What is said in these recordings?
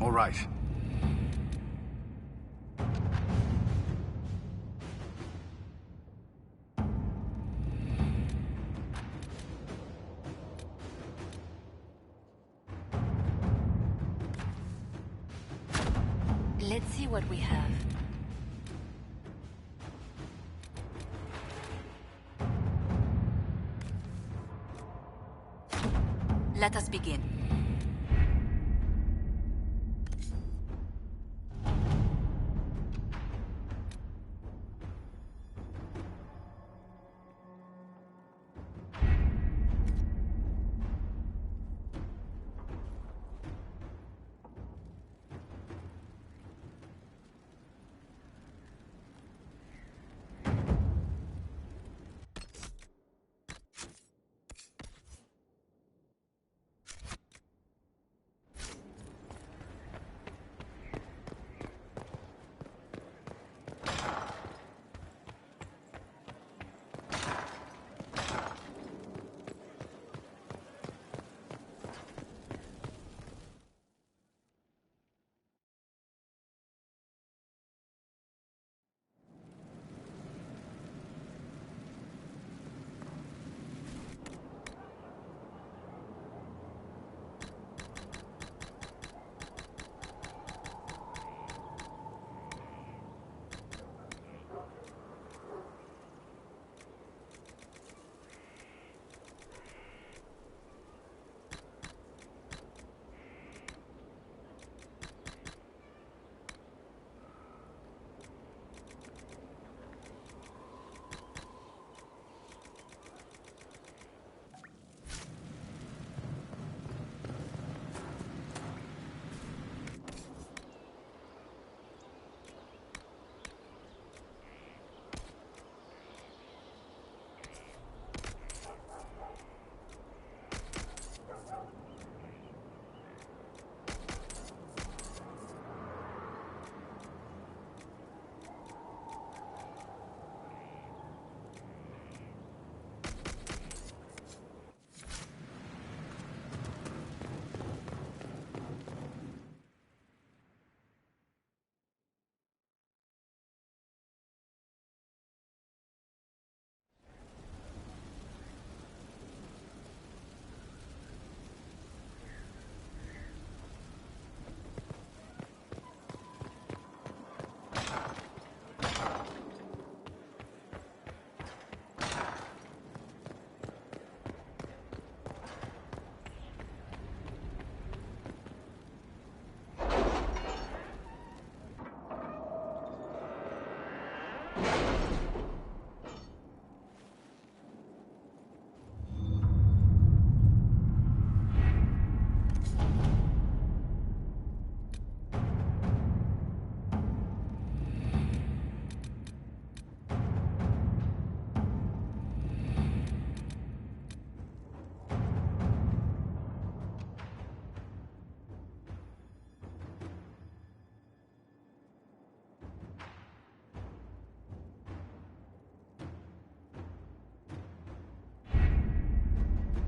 All right. Let's see what we have. Let us begin.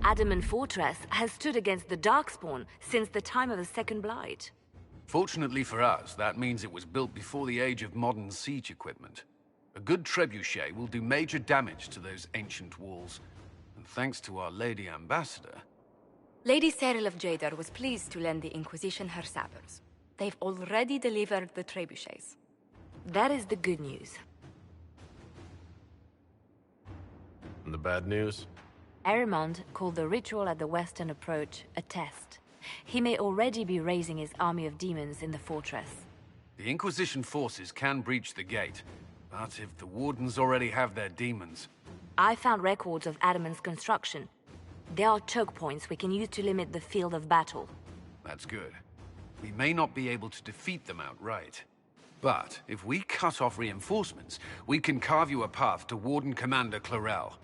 Adamant Fortress has stood against the Darkspawn since the time of the Second Blight. Fortunately for us, that means it was built before the age of modern siege equipment. A good trebuchet will do major damage to those ancient walls. And thanks to our Lady Ambassador... Lady Cyril of Jadar was pleased to lend the Inquisition her sabers. They've already delivered the trebuchets. That is the good news. And the bad news? Erimond called the ritual at the western approach a test. He may already be raising his army of demons in the fortress. The Inquisition forces can breach the gate, but if the Wardens already have their demons... I found records of Adamant's construction. There are choke points we can use to limit the field of battle. That's good. We may not be able to defeat them outright. But if we cut off reinforcements, we can carve you a path to Warden Commander Clarel.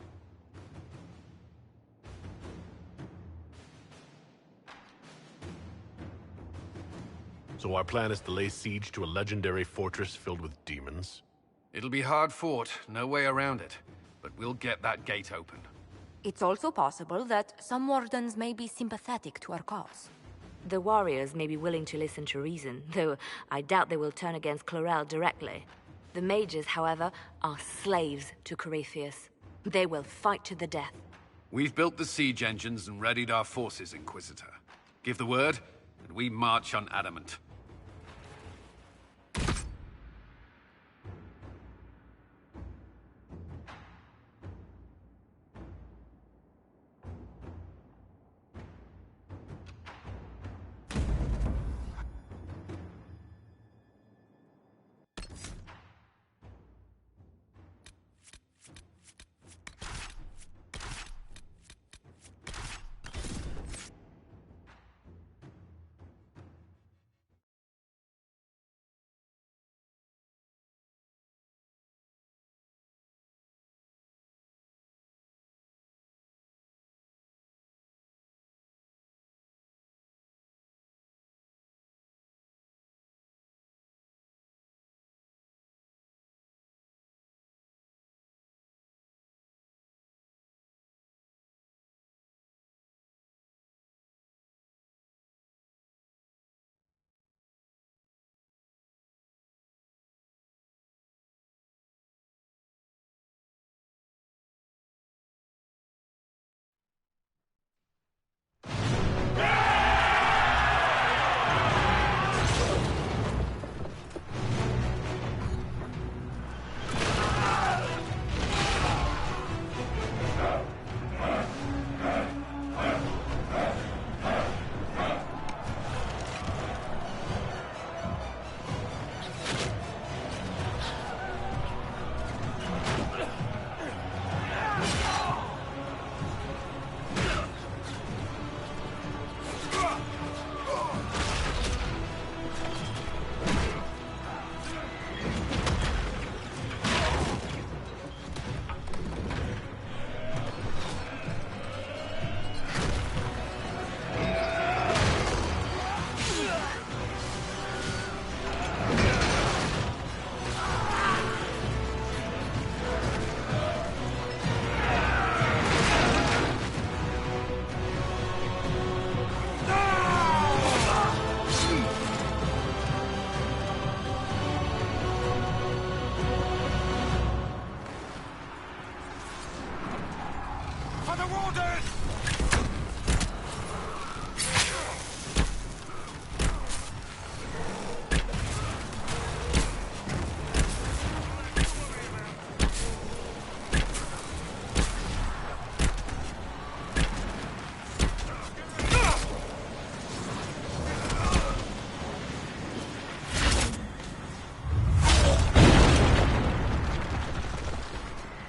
So our plan is to lay siege to a legendary fortress filled with demons? It'll be hard fought, no way around it. But we'll get that gate open. It's also possible that some Wardens may be sympathetic to our cause. The warriors may be willing to listen to reason, though I doubt they will turn against Clarel directly. The mages, however, are slaves to Corypheus. They will fight to the death. We've built the siege engines and readied our forces, Inquisitor. Give the word, and we march on Adamant.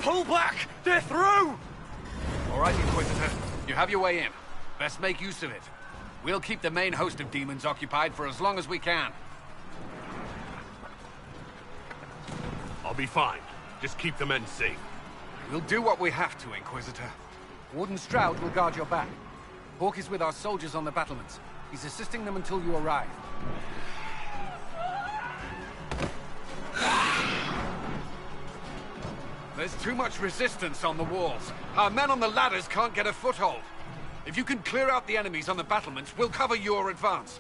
Pull back! They're through! All right, Inquisitor. You have your way in. Best make use of it. We'll keep the main host of demons occupied for as long as we can. I'll be fine. Just keep the men safe. We'll do what we have to, Inquisitor. Warden Stroud will guard your back. Hawk is with our soldiers on the battlements. He's assisting them until you arrive. There's too much resistance on the walls. Our men on the ladders can't get a foothold. If you can clear out the enemies on the battlements, we'll cover your advance.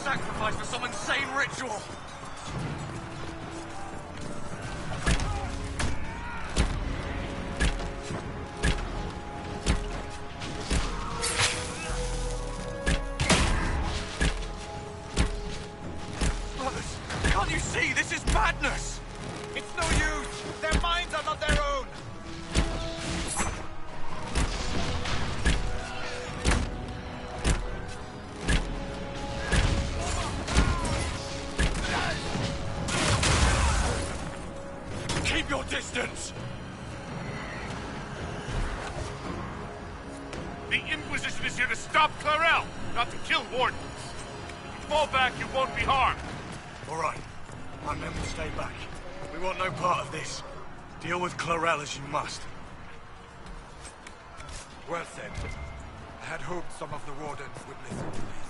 sacrifice for some insane ritual! Brothers, can't you see? This is madness! It's no use! Their minds are not their own! Keep your distance! The Inquisition is here to stop Clarel, not to kill Warden. If you fall back, you won't be harmed. All right. My men will stay back. We want no part of this. Deal with Clarel as you must. Well said. I had hoped some of the Wardens would listen to me.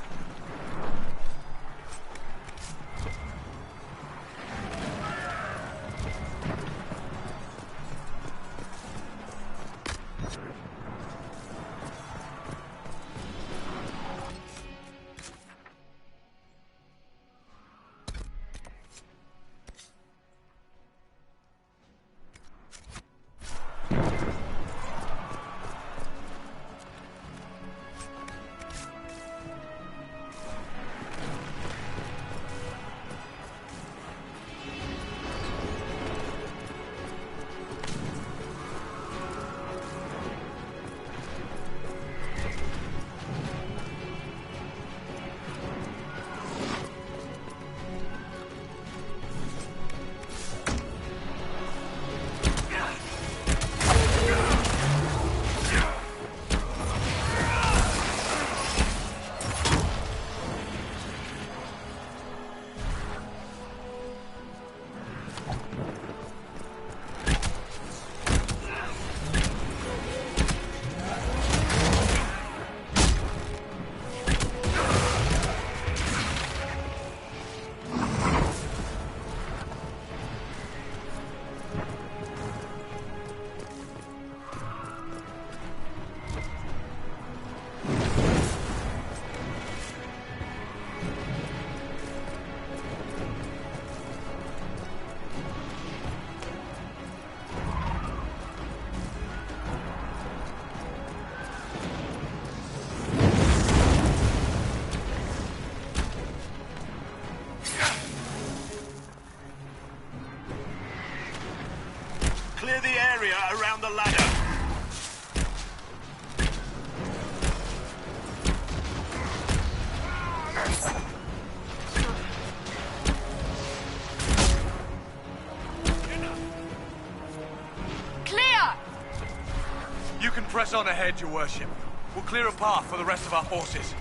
Clear the area around the ladder. Clear! You can press on ahead, your worship. We'll clear a path for the rest of our forces.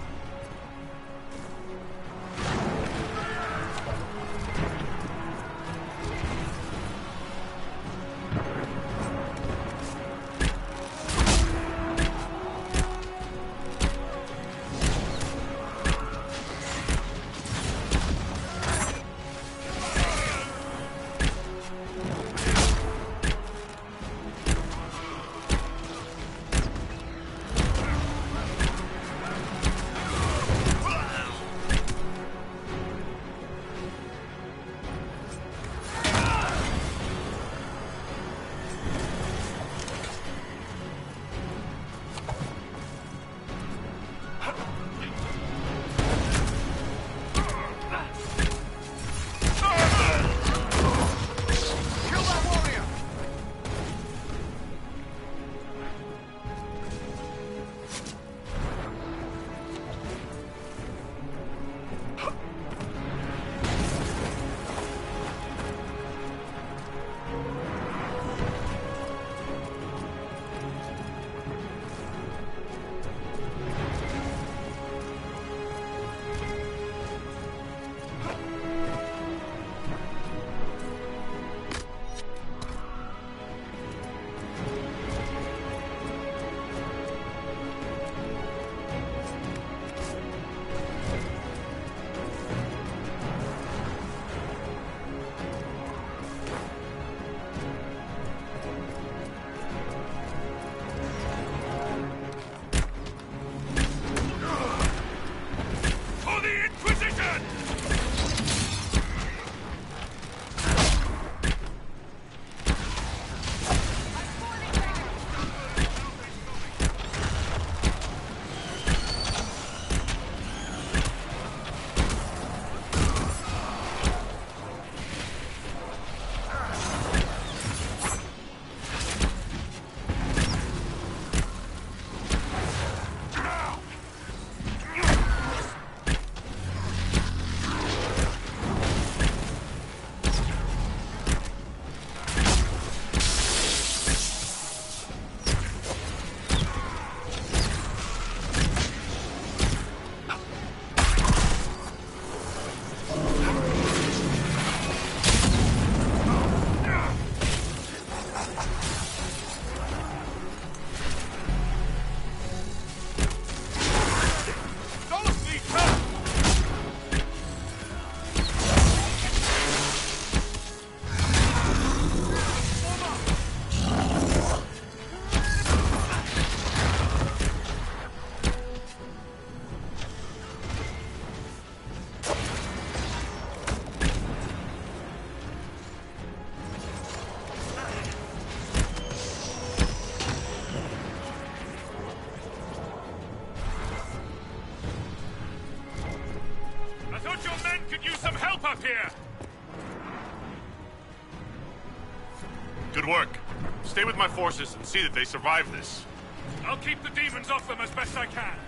For the Inquisition! Solas needs help! I thought your men could use some help up here! Good work. Stay with my forces and see that they survive this. I'll keep the demons off them as best I can.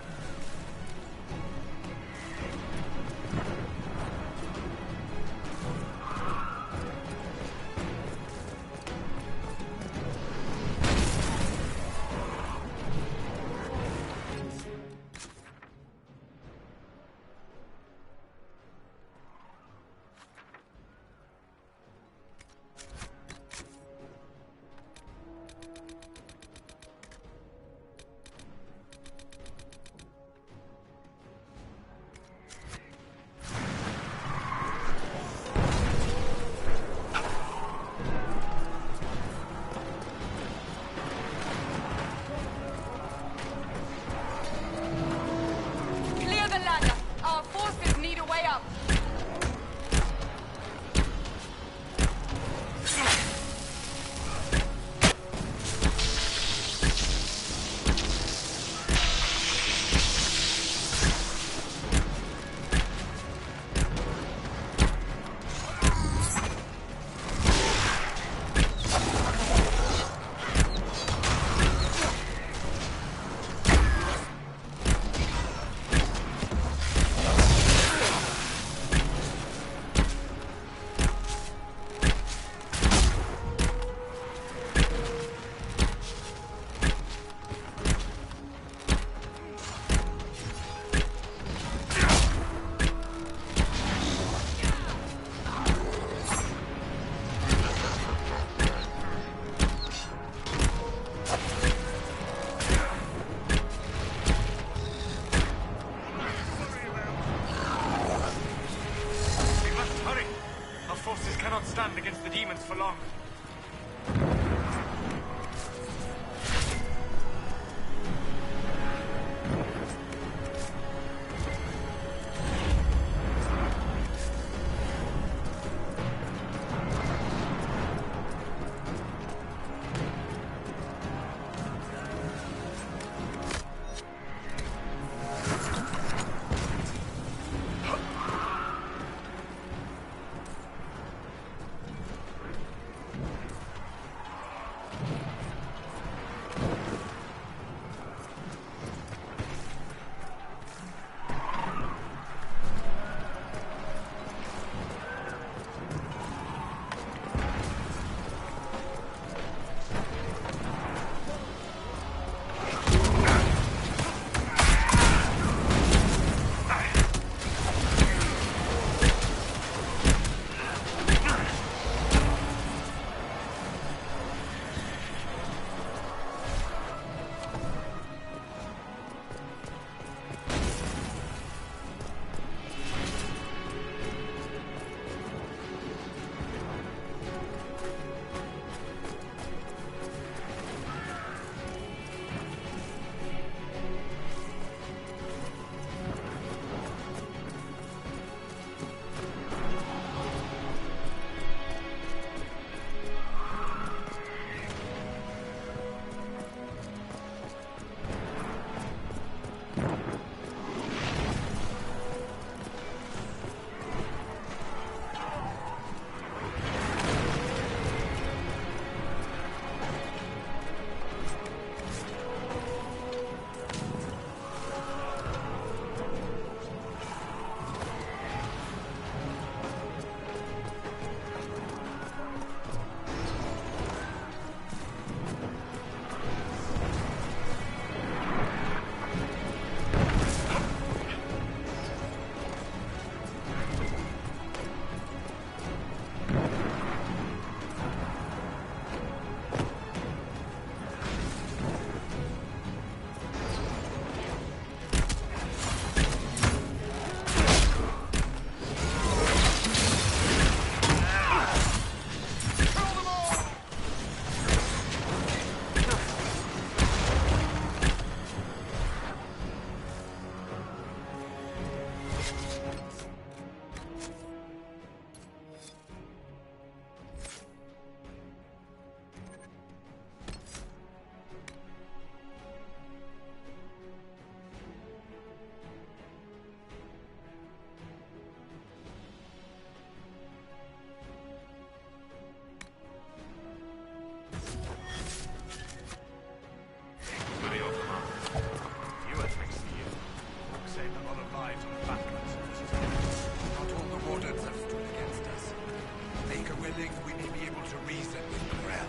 reason with Corel.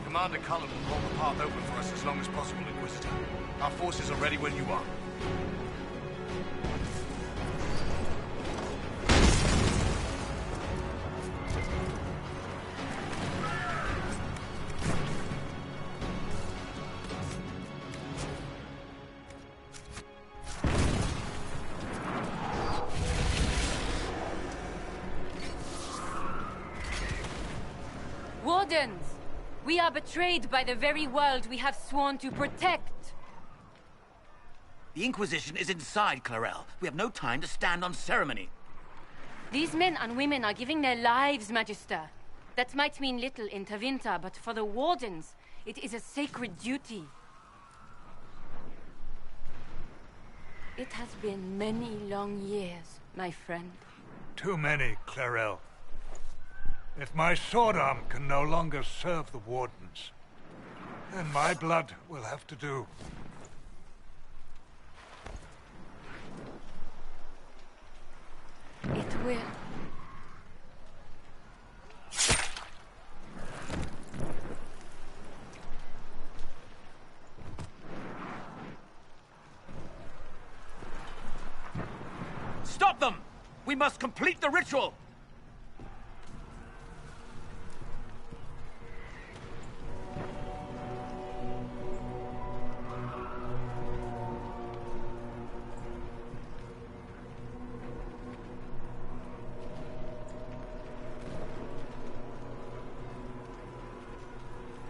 Commander Cullen will hold the path open for us as long as possible, Inquisitor. Our forces are ready when you are. Wardens! We are betrayed by the very world we have sworn to protect! The Inquisition is inside, Clarel. We have no time to stand on ceremony. These men and women are giving their lives, Magister. That might mean little in Tevinter, but for the Wardens, it is a sacred duty. It has been many long years, my friend. Too many, Clarel. If my sword arm can no longer serve the Wardens, then my blood will have to do. It will. Stop them! We must complete the ritual!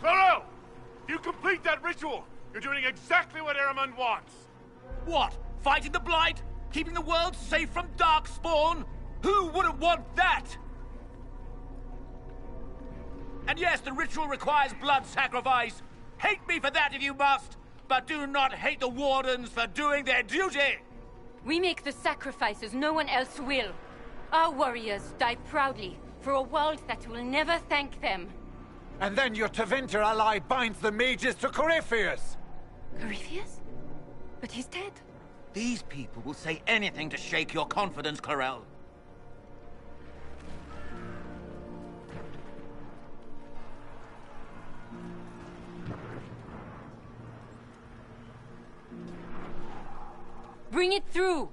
Clarel! If you complete that ritual, you're doing exactly what Erimond wants. What? Fighting the Blight? Keeping the world safe from Darkspawn? Who wouldn't want that? And yes, the ritual requires blood sacrifice. Hate me for that if you must, but do not hate the Wardens for doing their duty! We make the sacrifices no one else will. Our warriors die proudly for a world that will never thank them. And then your Tevinter ally binds the mages to Corypheus! Corypheus? But he's dead. These people will say anything to shake your confidence, Clarel. Bring it through!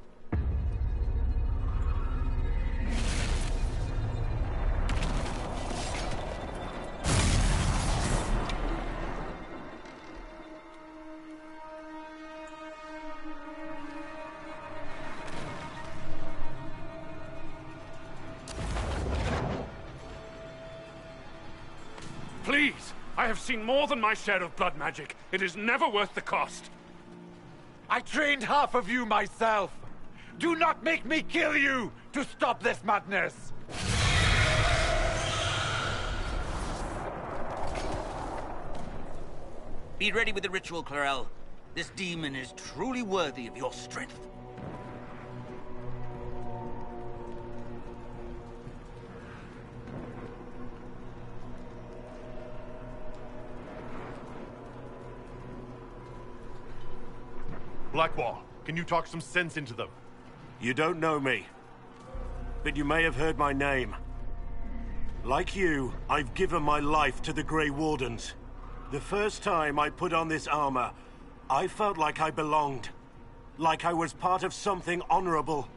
Please! I have seen more than my share of blood magic. It is never worth the cost. I trained half of you myself! Do not make me kill you to stop this madness! Be ready with the ritual, Clarel. This demon is truly worthy of your strength. Blackwall, can you talk some sense into them? You don't know me, but you may have heard my name. Like you, I've given my life to the Grey Wardens. The first time I put on this armor, I felt like I belonged. Like I was part of something honorable.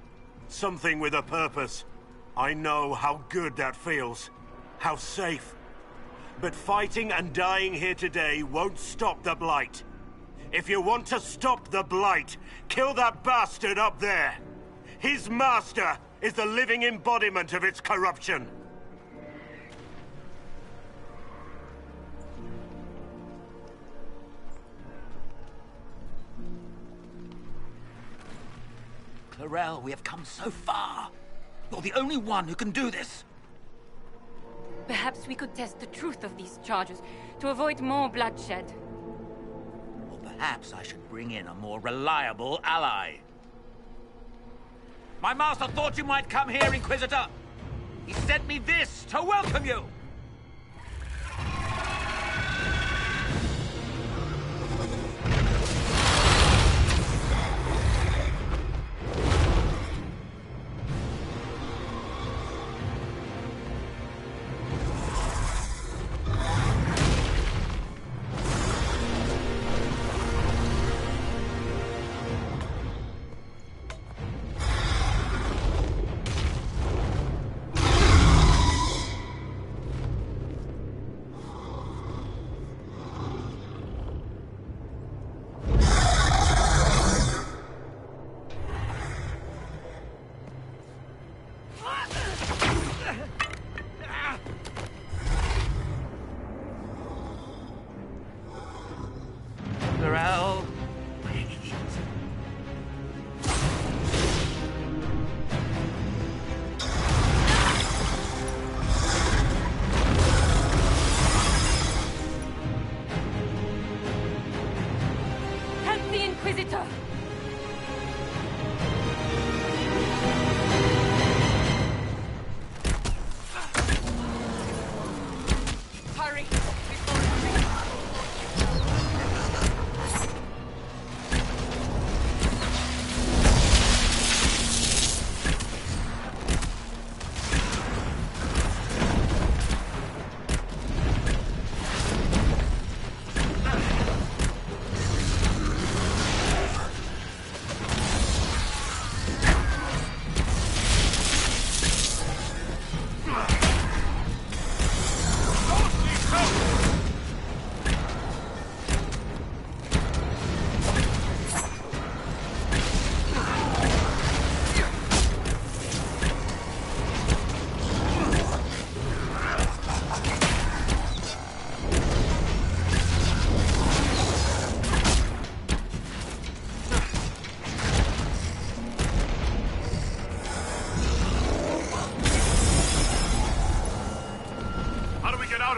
Something with a purpose. I know how good that feels. How safe. But fighting and dying here today won't stop the Blight. If you want to stop the Blight, kill that bastard up there! His master is the living embodiment of its corruption! Clarel, we have come so far. You're the only one who can do this. Perhaps we could test the truth of these charges to avoid more bloodshed. Perhaps I should bring in a more reliable ally. My master thought you might come here, Inquisitor. He sent me this to welcome you.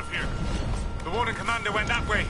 out of here. The Warden Commander went that way.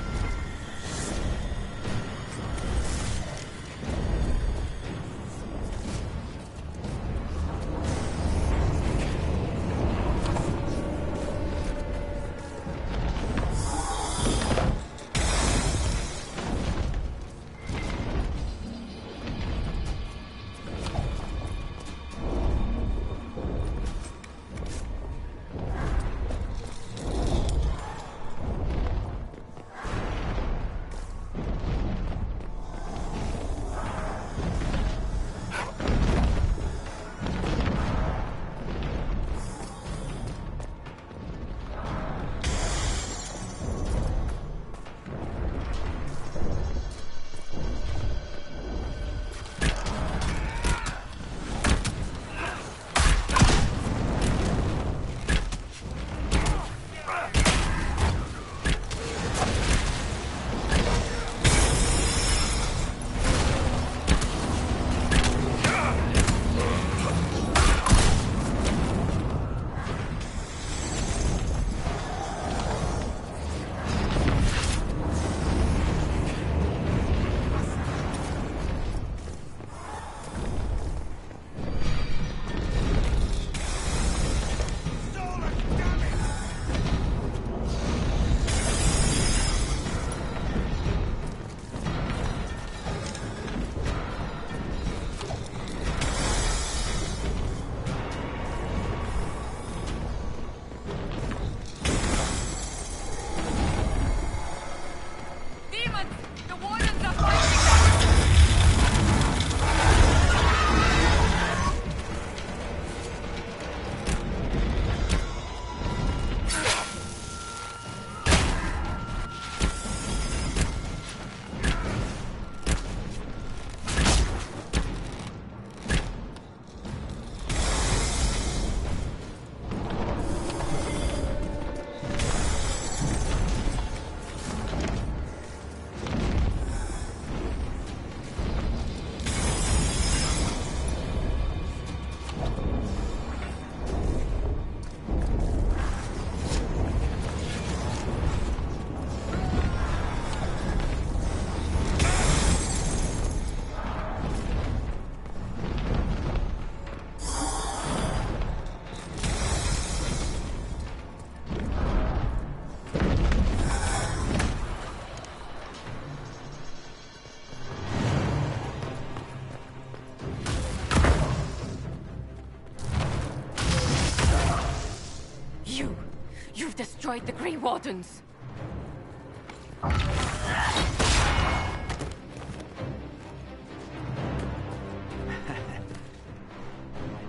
You've destroyed the Grey Wardens!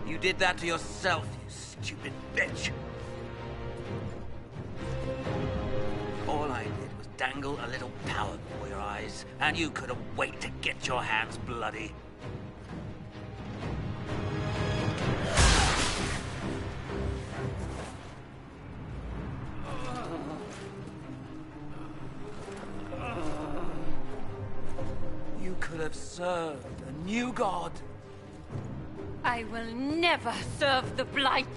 You did that to yourself, you stupid bitch! All I did was dangle a little power before your eyes, and you couldn't wait to get your hands bloody. You could have served a new god. I will never serve the Blight!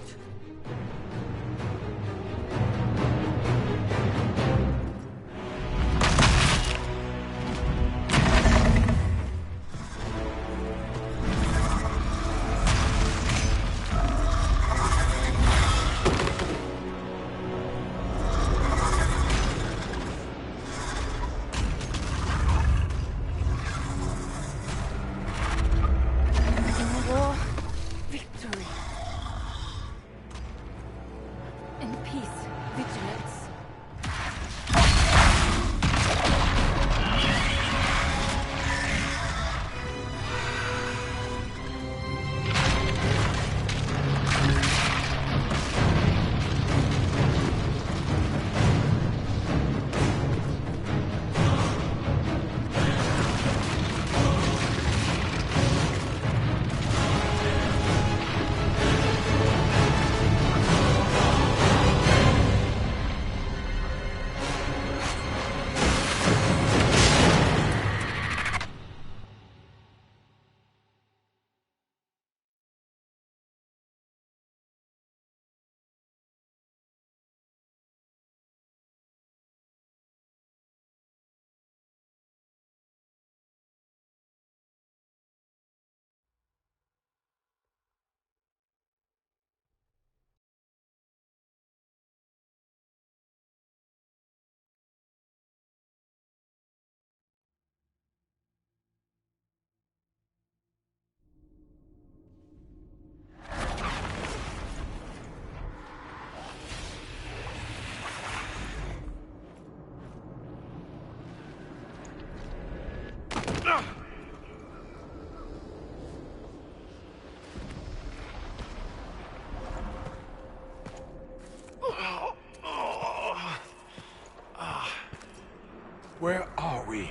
Where are we?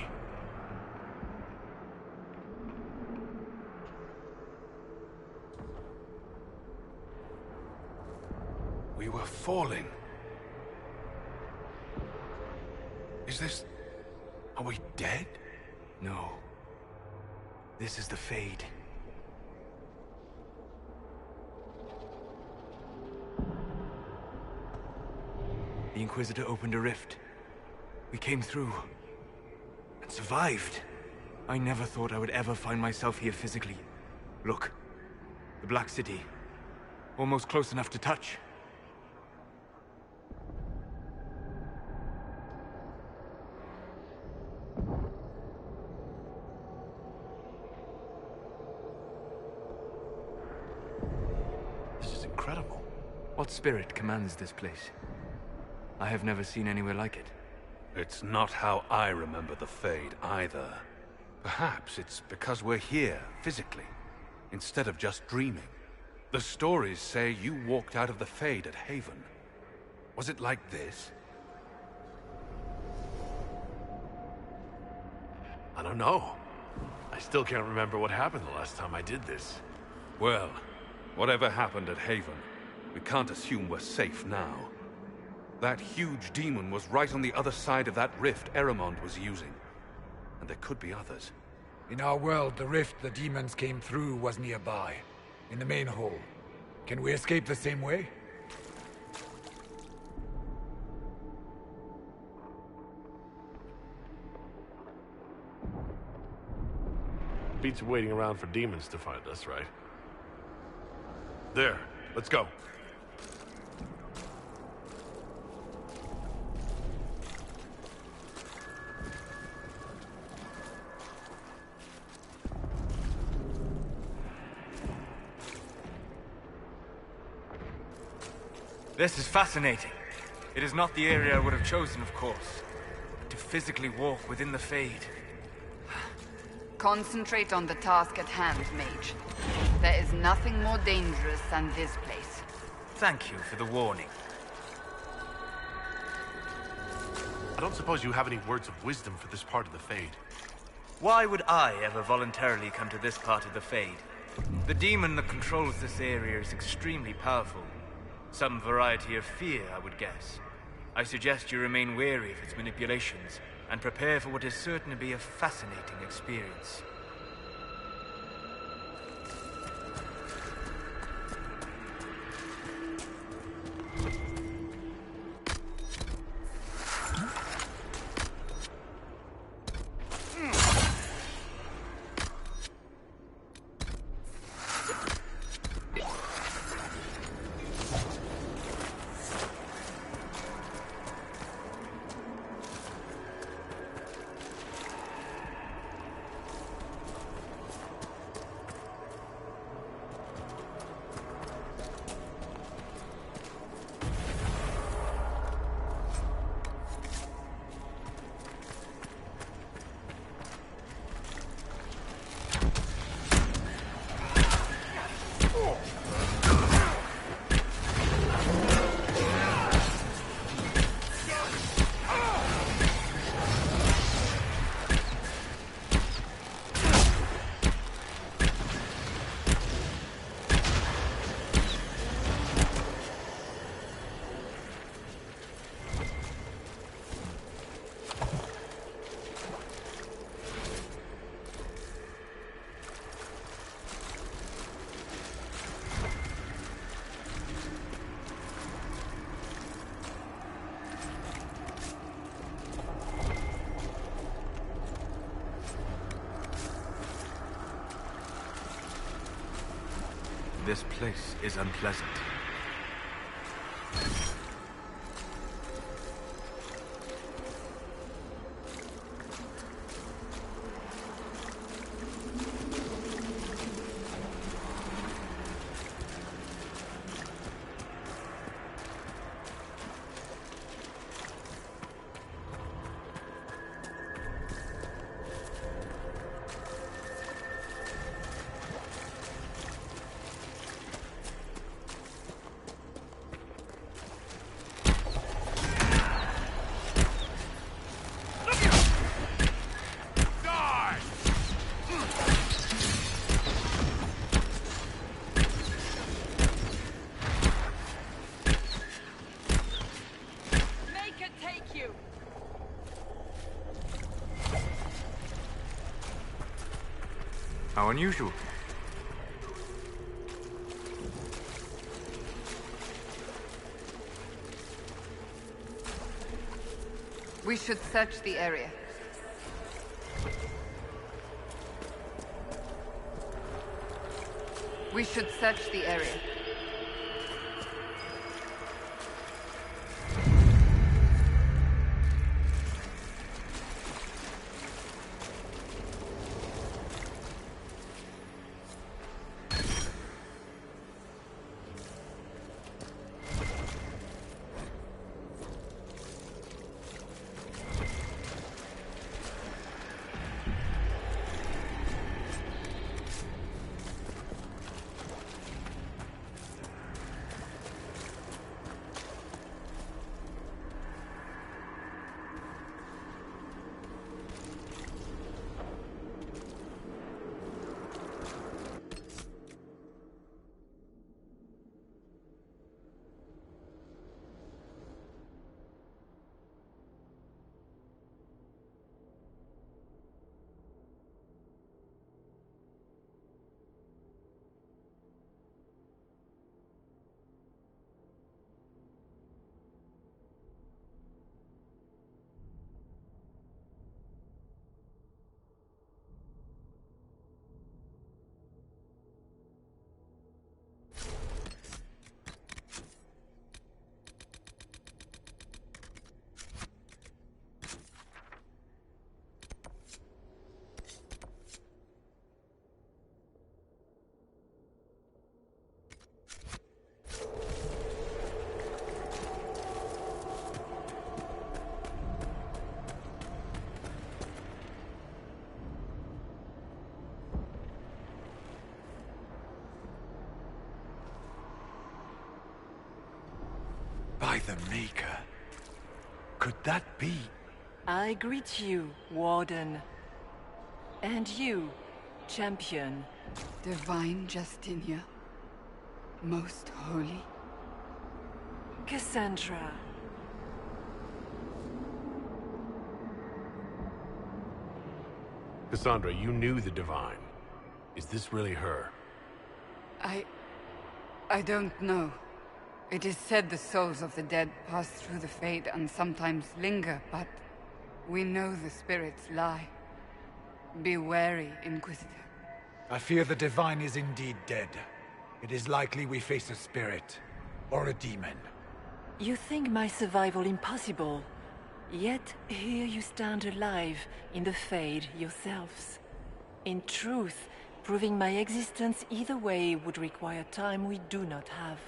We were falling. Is this... Are we dead? No. This is the Fade. The Inquisitor opened a rift. We came through. And survived. I never thought I would ever find myself here physically. Look. The Black City. Almost close enough to touch. This is incredible. What spirit commands this place? I have never seen anywhere like it. It's not how I remember the Fade, either. Perhaps it's because we're here, physically, instead of just dreaming. The stories say you walked out of the Fade at Haven. Was it like this? I don't know. I still can't remember what happened the last time I did this. Well, whatever happened at Haven, we can't assume we're safe now. That huge demon was right on the other side of that rift Erimond was using. And there could be others. In our world, the rift the demons came through was nearby. In the main hall. Can we escape the same way? Beats waiting around for demons to find us, right? There, let's go. This is fascinating. It is not the area I would have chosen, of course. But to physically walk within the Fade. Concentrate on the task at hand, Mage. There is nothing more dangerous than this place. Thank you for the warning. I don't suppose you have any words of wisdom for this part of the Fade. Why would I ever voluntarily come to this part of the Fade? The demon that controls this area is extremely powerful. Some variety of fear, I would guess. I suggest you remain wary of its manipulations, and prepare for what is certain to be a fascinating experience. This place is unpleasant. you! How unusual. We should search the area. We should search the area. By the Maker. Could that be? I greet you, Warden. And you, Champion. Divine Justinia. Most holy. Cassandra. Cassandra, you knew the Divine. Is this really her? I don't know. It is said the souls of the dead pass through the Fade and sometimes linger, but we know the spirits lie. Be wary, Inquisitor. I fear the Divine is indeed dead. It is likely we face a spirit, or a demon. You think my survival impossible, yet here you stand alive in the Fade yourselves. In truth, proving my existence either way would require time we do not have.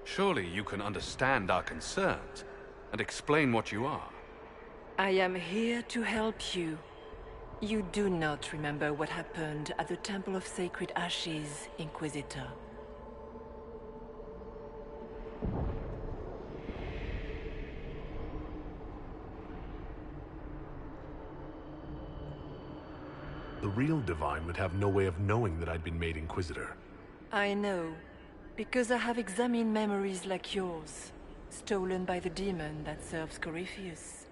Surely you can understand our concerns and explain what you are. I am here to help you. You do not remember what happened at the Temple of Sacred Ashes, Inquisitor. The real Divine would have no way of knowing that I'd been made Inquisitor. I know, because I have examined memories like yours, stolen by the demon that serves Corypheus.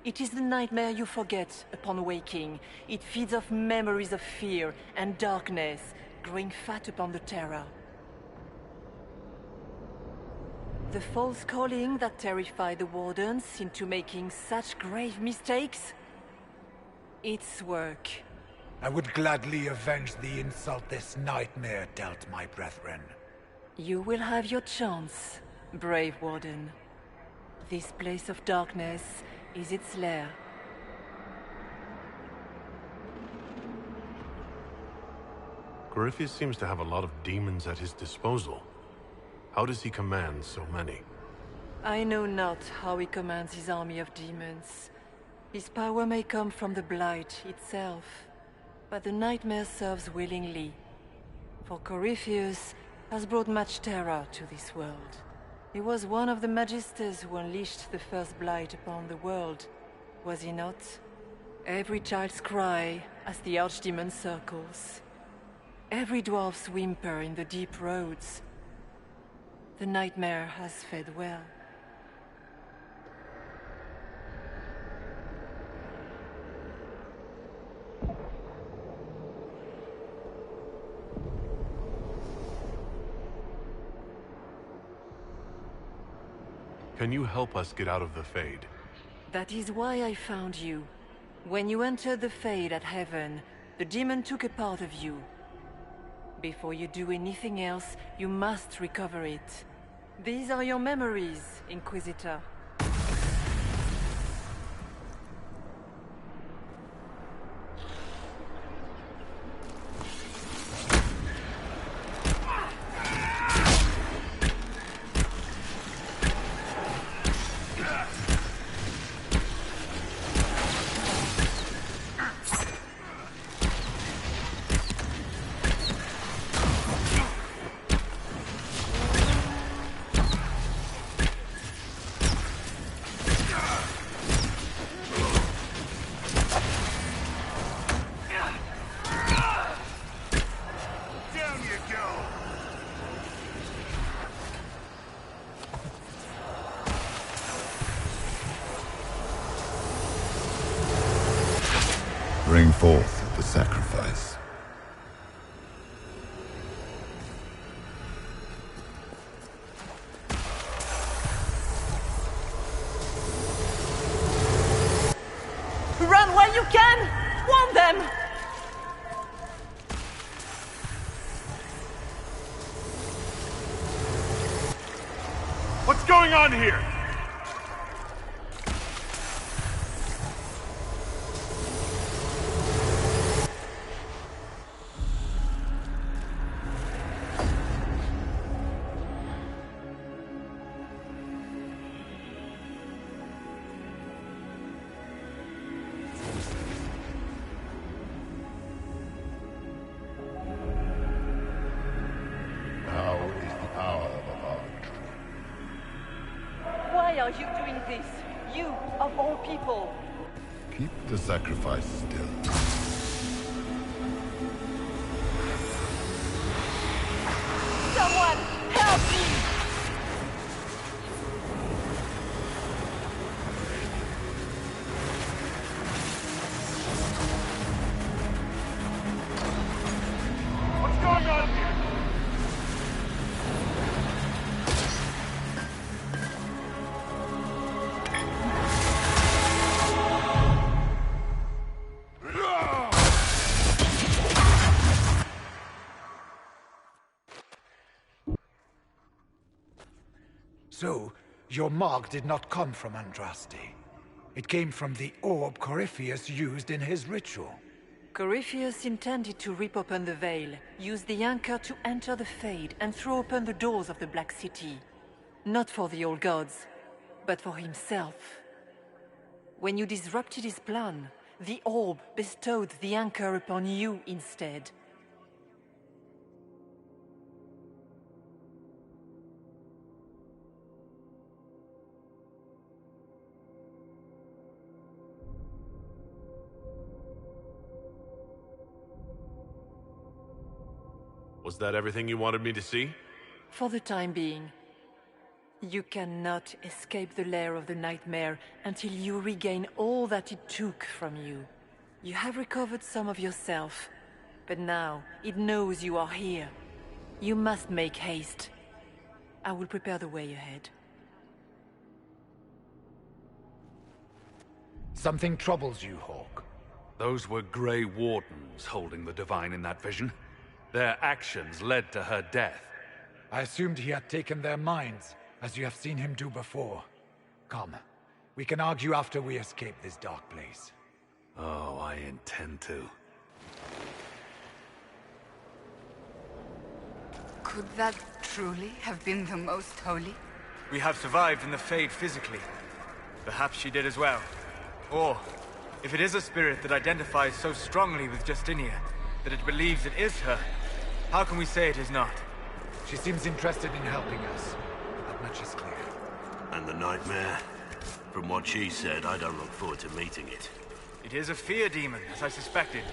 It is the nightmare you forget upon waking. It feeds off memories of fear and darkness, growing fat upon the terror. The false calling that terrified the Wardens into making such grave mistakes? Its work. I would gladly avenge the insult this nightmare dealt my brethren. You will have your chance, brave Warden. This place of darkness is its lair. Corypheus seems to have a lot of demons at his disposal. How does he command so many? I know not how he commands his army of demons. His power may come from the Blight itself, but the nightmare serves willingly. For Corypheus has brought much terror to this world. He was one of the Magisters who unleashed the first Blight upon the world, was he not? Every child's cry as the Archdemon circles. Every dwarf's whimper in the deep roads. The nightmare has fed well. Can you help us get out of the Fade? That is why I found you. When you entered the Fade at Heaven, the demon took a part of you. Before you do anything else, you must recover it. These are your memories, Inquisitor. Bring forth the sacrifice. Run while you can! Warn them! What's going on here? Why are you doing this? You, of all people! Keep the sacrifice still. Someone, help me! What's going on here? So, your mark did not come from Andraste. It came from the orb Corypheus used in his ritual. Corypheus intended to rip open the veil, use the anchor to enter the Fade, and throw open the doors of the Black City. Not for the old gods, but for himself. When you disrupted his plan, the orb bestowed the anchor upon you instead. Was that everything you wanted me to see? For the time being. You cannot escape the lair of the nightmare until you regain all that it took from you. You have recovered some of yourself, but now it knows you are here. You must make haste. I will prepare the way ahead. Something troubles you, Hawk. Those were Grey Wardens holding the Divine in that vision. Their actions led to her death. I assumed he had taken their minds, as you have seen him do before. Come, we can argue after we escape this dark place. Oh, I intend to. Could that truly have been the Most Holy? We have survived in the Fade physically. Perhaps she did as well. Or, if it is a spirit that identifies so strongly with Justinia, that it believes it is her, how can we say it is not? She seems interested in helping us. That much is clear. And the nightmare? From what she said, I don't look forward to meeting it. It is a fear demon, as I suspected,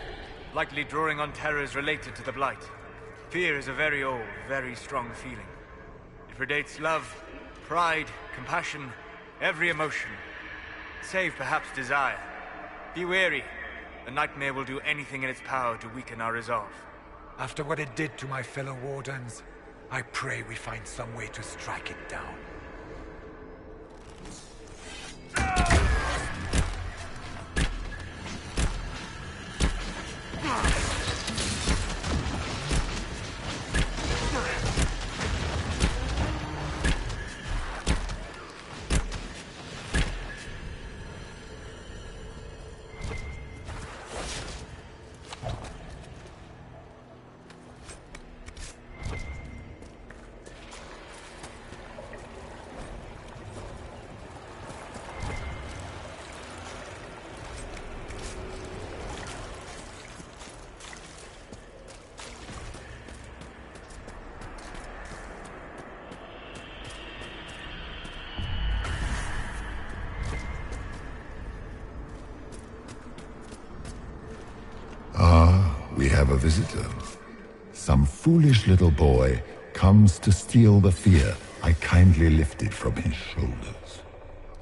likely drawing on terrors related to the Blight. Fear is a very old, very strong feeling. It predates love, pride, compassion, every emotion, save perhaps desire. Be wary. The nightmare will do anything in its power to weaken our resolve. After what it did to my fellow Wardens, I pray we find some way to strike it down. have a visitor. Some foolish little boy comes to steal the fear I kindly lifted from his shoulders.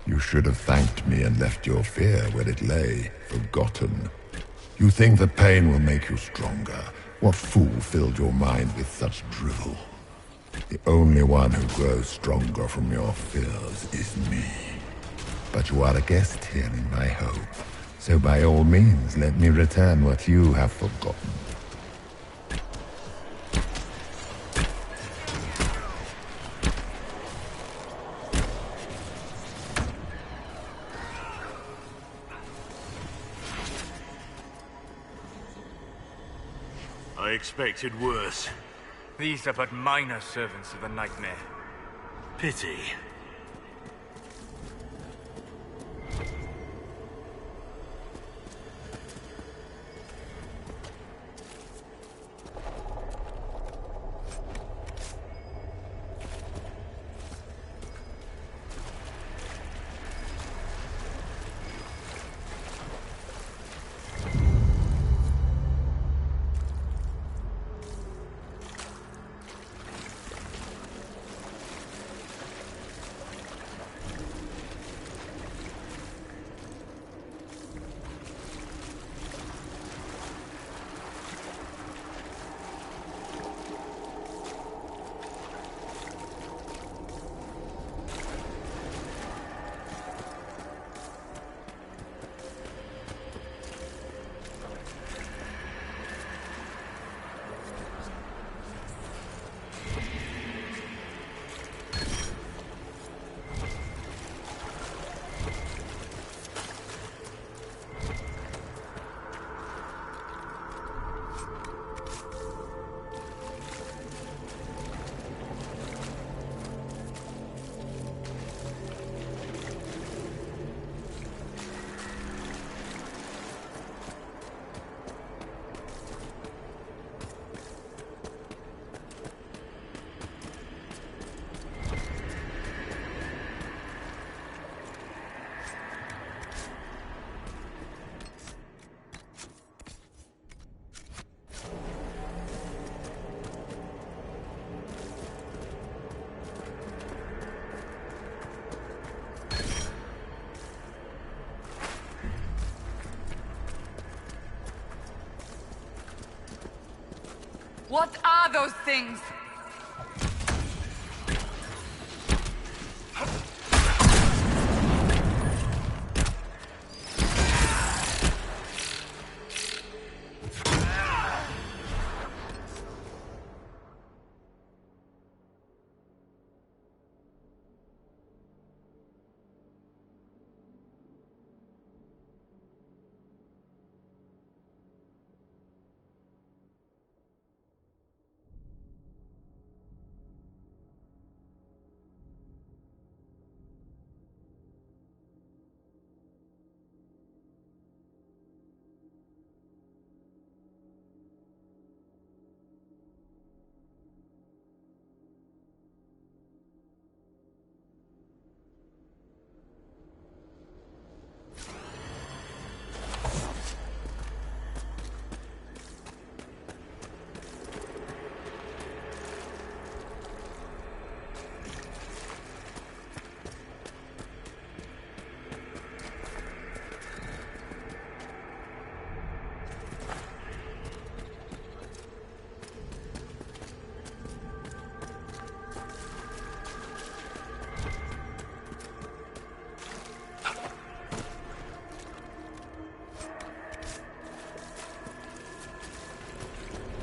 You should have thanked me and left your fear where it lay, forgotten. You think the pain will make you stronger. What fool filled your mind with such drivel? The only one who grows stronger from your fears is me. But you are a guest here in my home, so by all means let me return what you have forgotten. I expected worse. These are but minor servants of the nightmare. Pity. What are those things?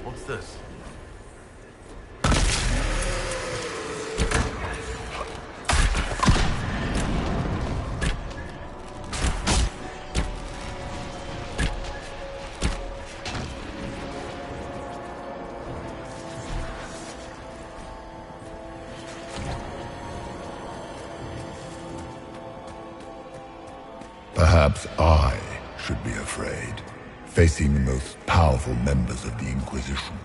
What's this? Perhaps I should be afraid, facing the most powerful members of the Inquisition.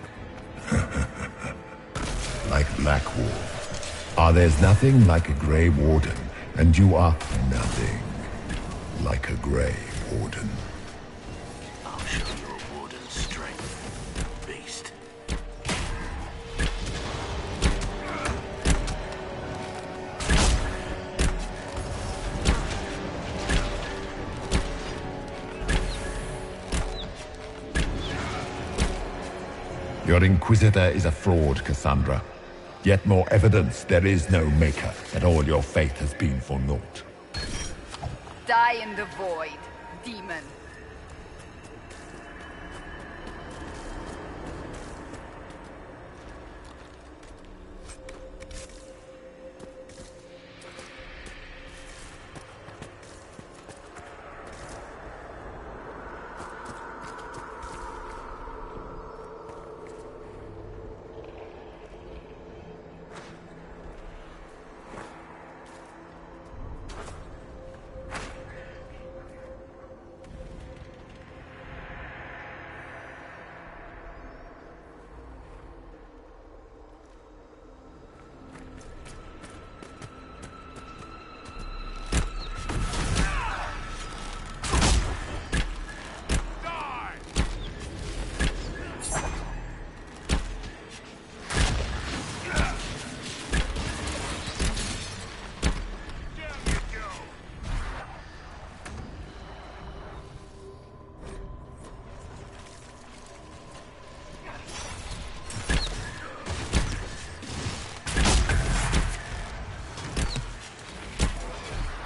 Like Blackwall. There's nothing like a Grey Warden, and you are nothing like a Grey Warden. I'll show your warden's strength. Your Inquisitor is a fraud, Cassandra. Yet more evidence there is no Maker, that all your faith has been for naught. Die in the void, demon.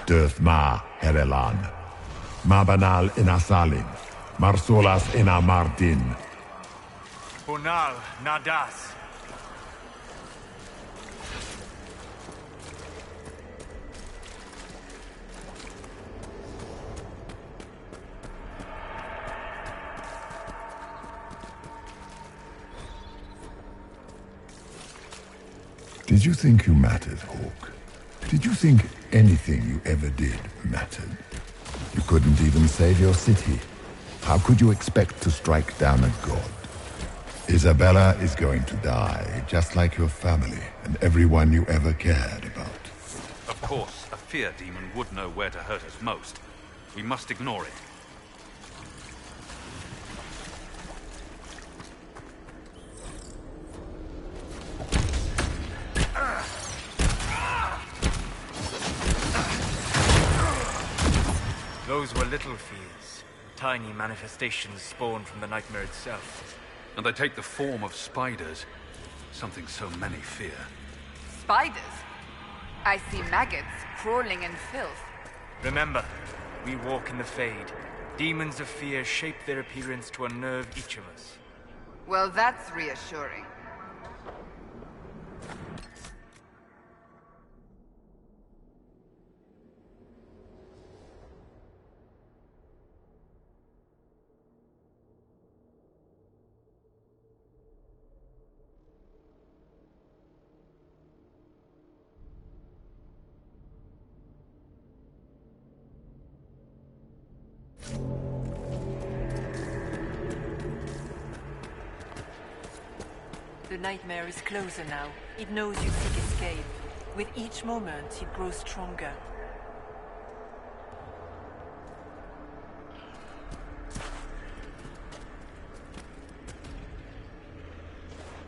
Döth ma Herelan. Mabanal inasalin. Marsolas ina Mardin. Bonal Nadas. Did you think you mattered, Hawk? Did you think anything you ever did mattered? You couldn't even save your city. How could you expect to strike down a god? Isabella is going to die, just like your family and everyone you ever cared about. Of course, a fear demon would know where to hurt us most. We must ignore it. Those were little fears. Tiny manifestations spawned from the nightmare itself. And they take the form of spiders. Something so many fear. Spiders? I see maggots crawling in filth. Remember, we walk in the Fade. Demons of fear shape their appearance to unnerve each of us. Well, that's reassuring. The nightmare is closer now. It knows you seek escape. With each moment, it grows stronger.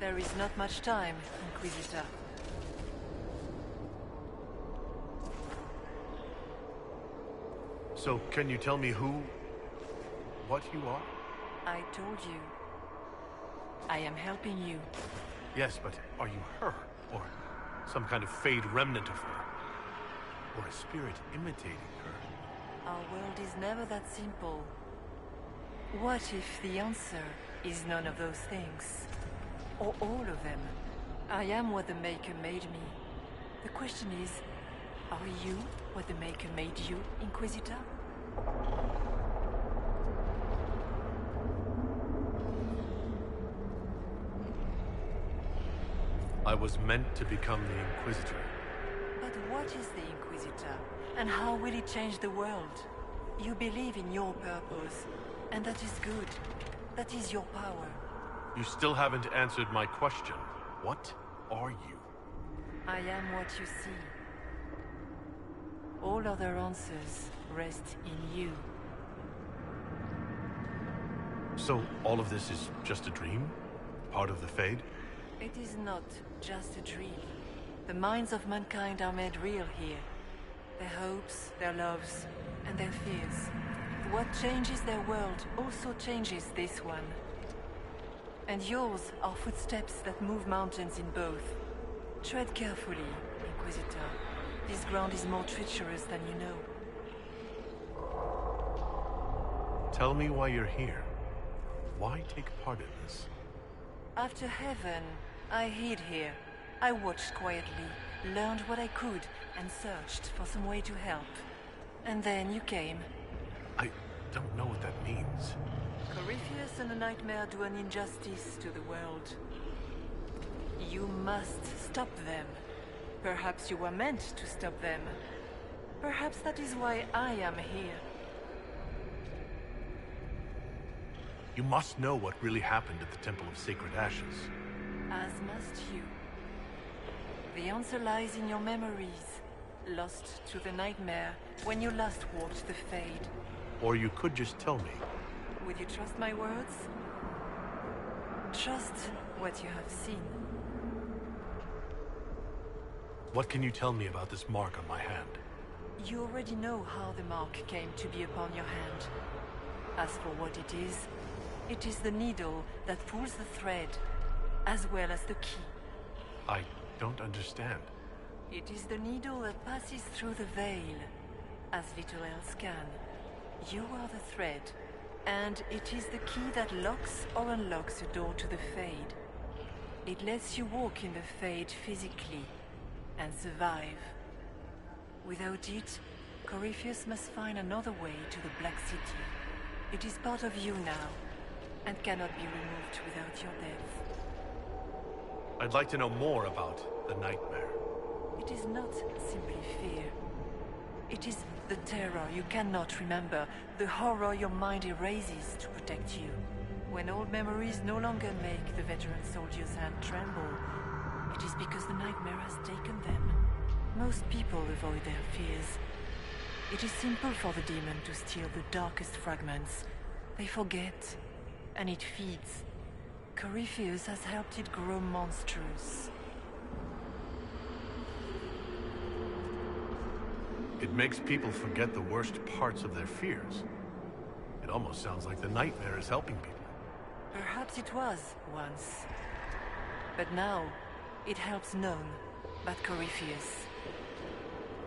There is not much time, Inquisitor. So, can you tell me what you are? I told you. I am helping you. Yes, but are you her? Or some kind of Fade remnant of her? Or a spirit imitating her? Our world is never that simple. What if the answer is none of those things? Or all of them? I am what the Maker made me. The question is, are you what the Maker made you, Inquisitor? I was meant to become the Inquisitor. But what is the Inquisitor? And how will it change the world? You believe in your purpose, and that is good. That is your power. You still haven't answered my question. What are you? I am what you see. All other answers rest in you. So, all of this is just a dream? Part of the Fade? It is not just a dream. The minds of mankind are made real here. Their hopes, their loves, and their fears. What changes their world also changes this one. And yours are footsteps that move mountains in both. Tread carefully, Inquisitor. This ground is more treacherous than you know. Tell me why you're here. Why take part in this? After heaven, I hid here. I watched quietly, learned what I could, and searched for some way to help. And then you came. I don't know what that means. Corypheus and the Nightmare do an injustice to the world. You must stop them. Perhaps you were meant to stop them. Perhaps that is why I am here. You must know what really happened at the Temple of Sacred Ashes. As must you. The answer lies in your memories, lost to the Nightmare when you last walked the Fade. Or you could just tell me. Would you trust my words? Trust what you have seen. What can you tell me about this mark on my hand? You already know how the mark came to be upon your hand. As for what it is the needle that pulls the thread, as well as the key. I don't understand. It is the needle that passes through the veil, as little else can. You are the thread, and it is the key that locks or unlocks a door to the Fade. It lets you walk in the Fade physically, and survive. Without it, Corypheus must find another way to the Black City. It is part of you now, and cannot be removed without your death. I'd like to know more about the Nightmare. It is not simply fear. It is the terror you cannot remember, the horror your mind erases to protect you. When old memories no longer make the veteran soldier's hand tremble, it is because the Nightmare has taken them. Most people avoid their fears. It is simple for the demon to steal the darkest fragments. They forget, and it feeds. Corypheus has helped it grow monstrous. It makes people forget the worst parts of their fears. It almost sounds like the Nightmare is helping people. Perhaps it was once. But now, it helps none but Corypheus.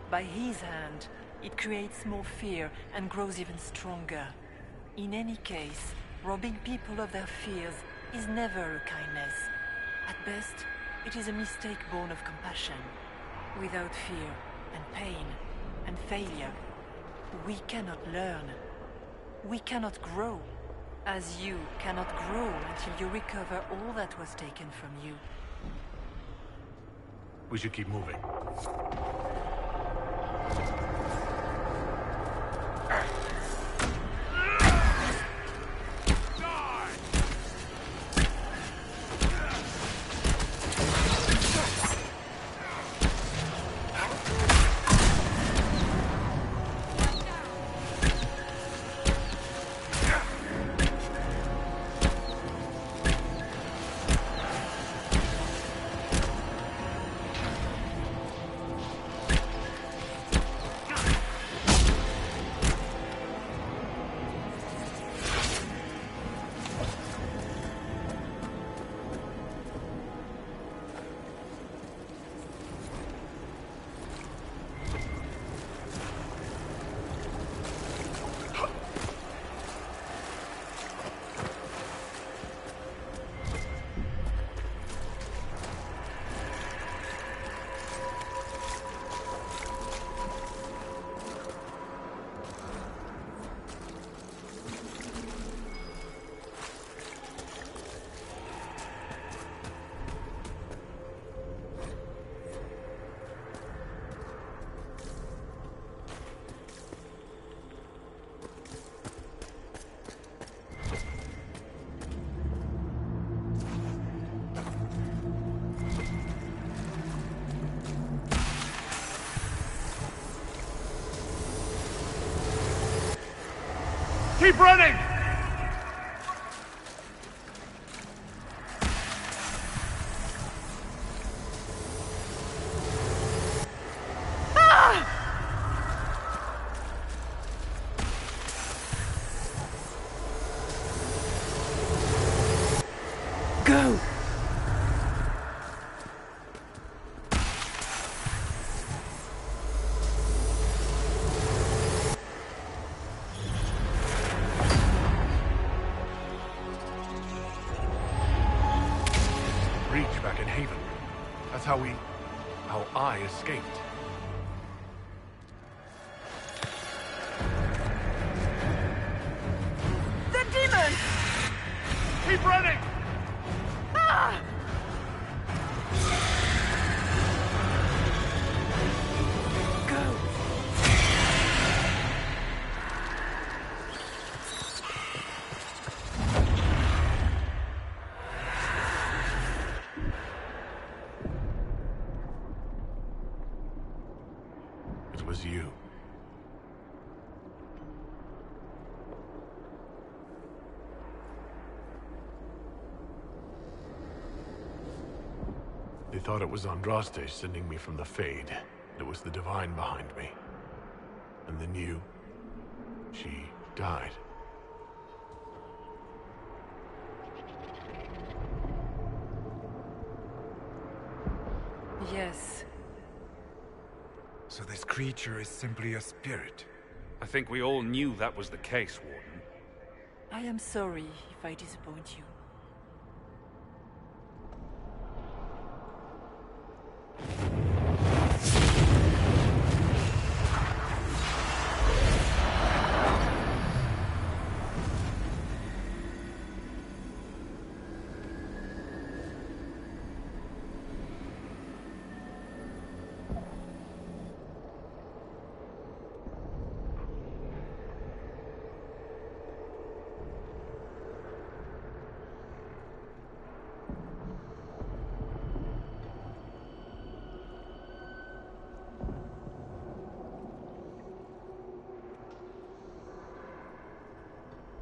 By his hand, it creates more fear and grows even stronger. In any case, robbing people of their fears is never a kindness. At best, it is a mistake born of compassion. Without fear and pain and failure, we cannot learn. We cannot grow. As you cannot grow until you recover all that was taken from you. We should keep moving. Keep running! Go! Breach back in Haven. That's how I escaped. The demon! Keep running! Ah! Go! It was you. They thought it was Andraste sending me from the Fade. It was the Divine behind me. And then you... she died. Yes. So this creature is simply a spirit. I think we all knew that was the case, Warden. I am sorry if I disappoint you.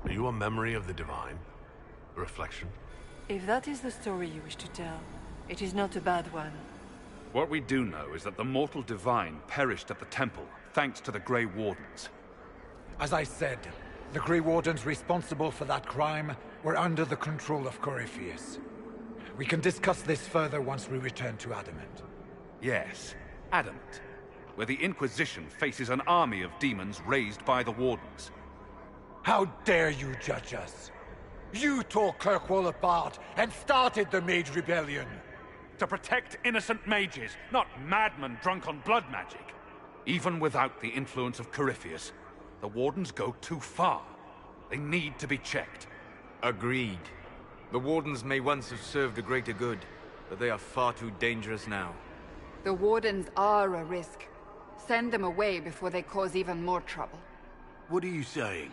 Are you a memory of the Divine? A reflection? If that is the story you wish to tell, it is not a bad one. What we do know is that the mortal Divine perished at the temple, thanks to the Grey Wardens. As I said, the Grey Wardens responsible for that crime were under the control of Corypheus. We can discuss this further once we return to Adamant. Yes, Adamant, where the Inquisition faces an army of demons raised by the Wardens. How dare you judge us? You tore Kirkwall apart and started the Mage Rebellion. To protect innocent mages, not madmen drunk on blood magic. Even without the influence of Corypheus, the Wardens go too far. They need to be checked. Agreed. The Wardens may once have served a greater good, but they are far too dangerous now. The Wardens are a risk. Send them away before they cause even more trouble. What are you saying?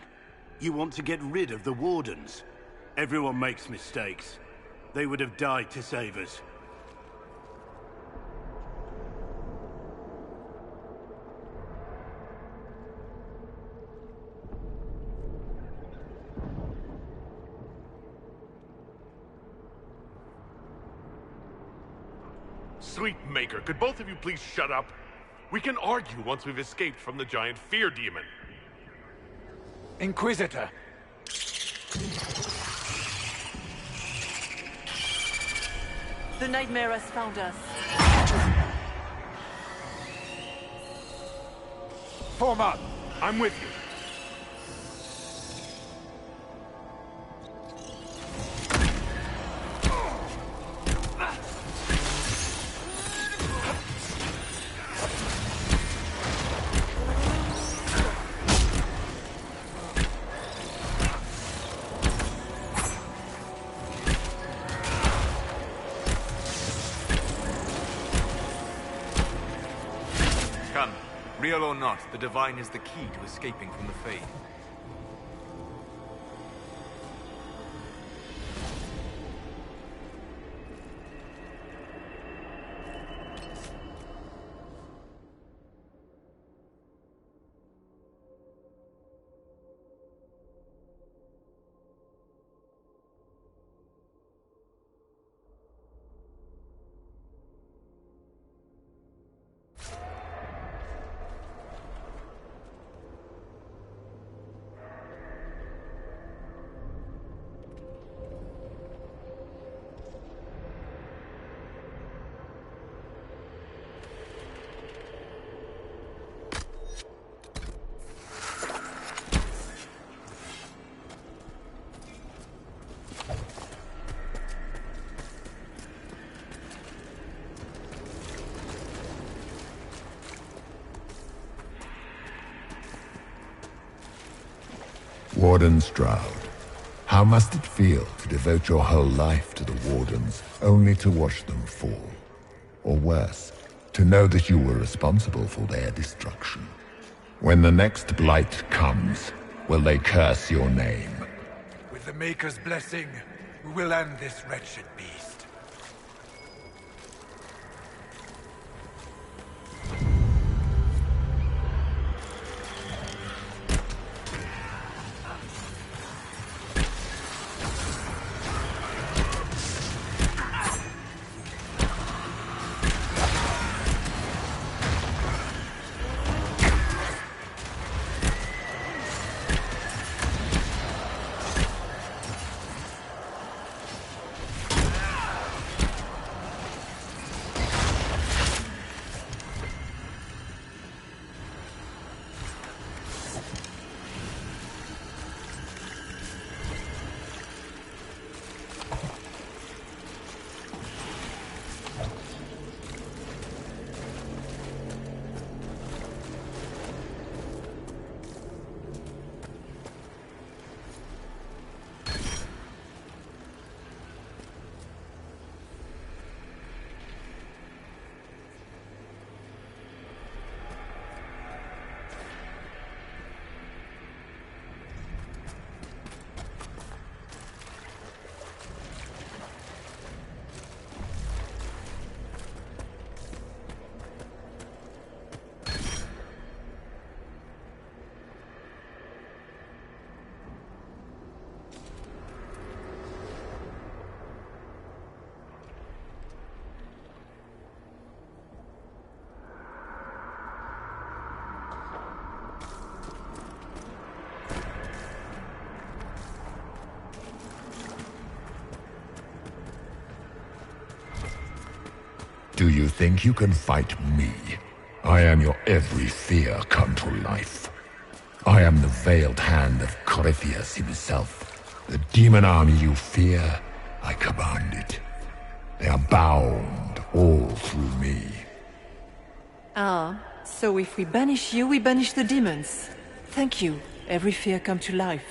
You want to get rid of the Wardens? Everyone makes mistakes. They would have died to save us. Sweet Maker, could both of you please shut up? We can argue once we've escaped from the giant fear demon. Inquisitor! The nightmare has found us. Form up! I'm with you. Real or not, the Divine is the key to escaping from the Fade. Warden Stroud, how must it feel to devote your whole life to the Wardens, only to watch them fall? Or worse, to know that you were responsible for their destruction? When the next blight comes, will they curse your name? With the Maker's blessing, we will end this wretched beast. Do you think you can fight me? I am your every fear come to life. I am the veiled hand of Corypheus himself. The demon army you fear, I command it. They are bound all through me. Ah, so if we banish you, we banish the demons. Thank you. Every fear come to life.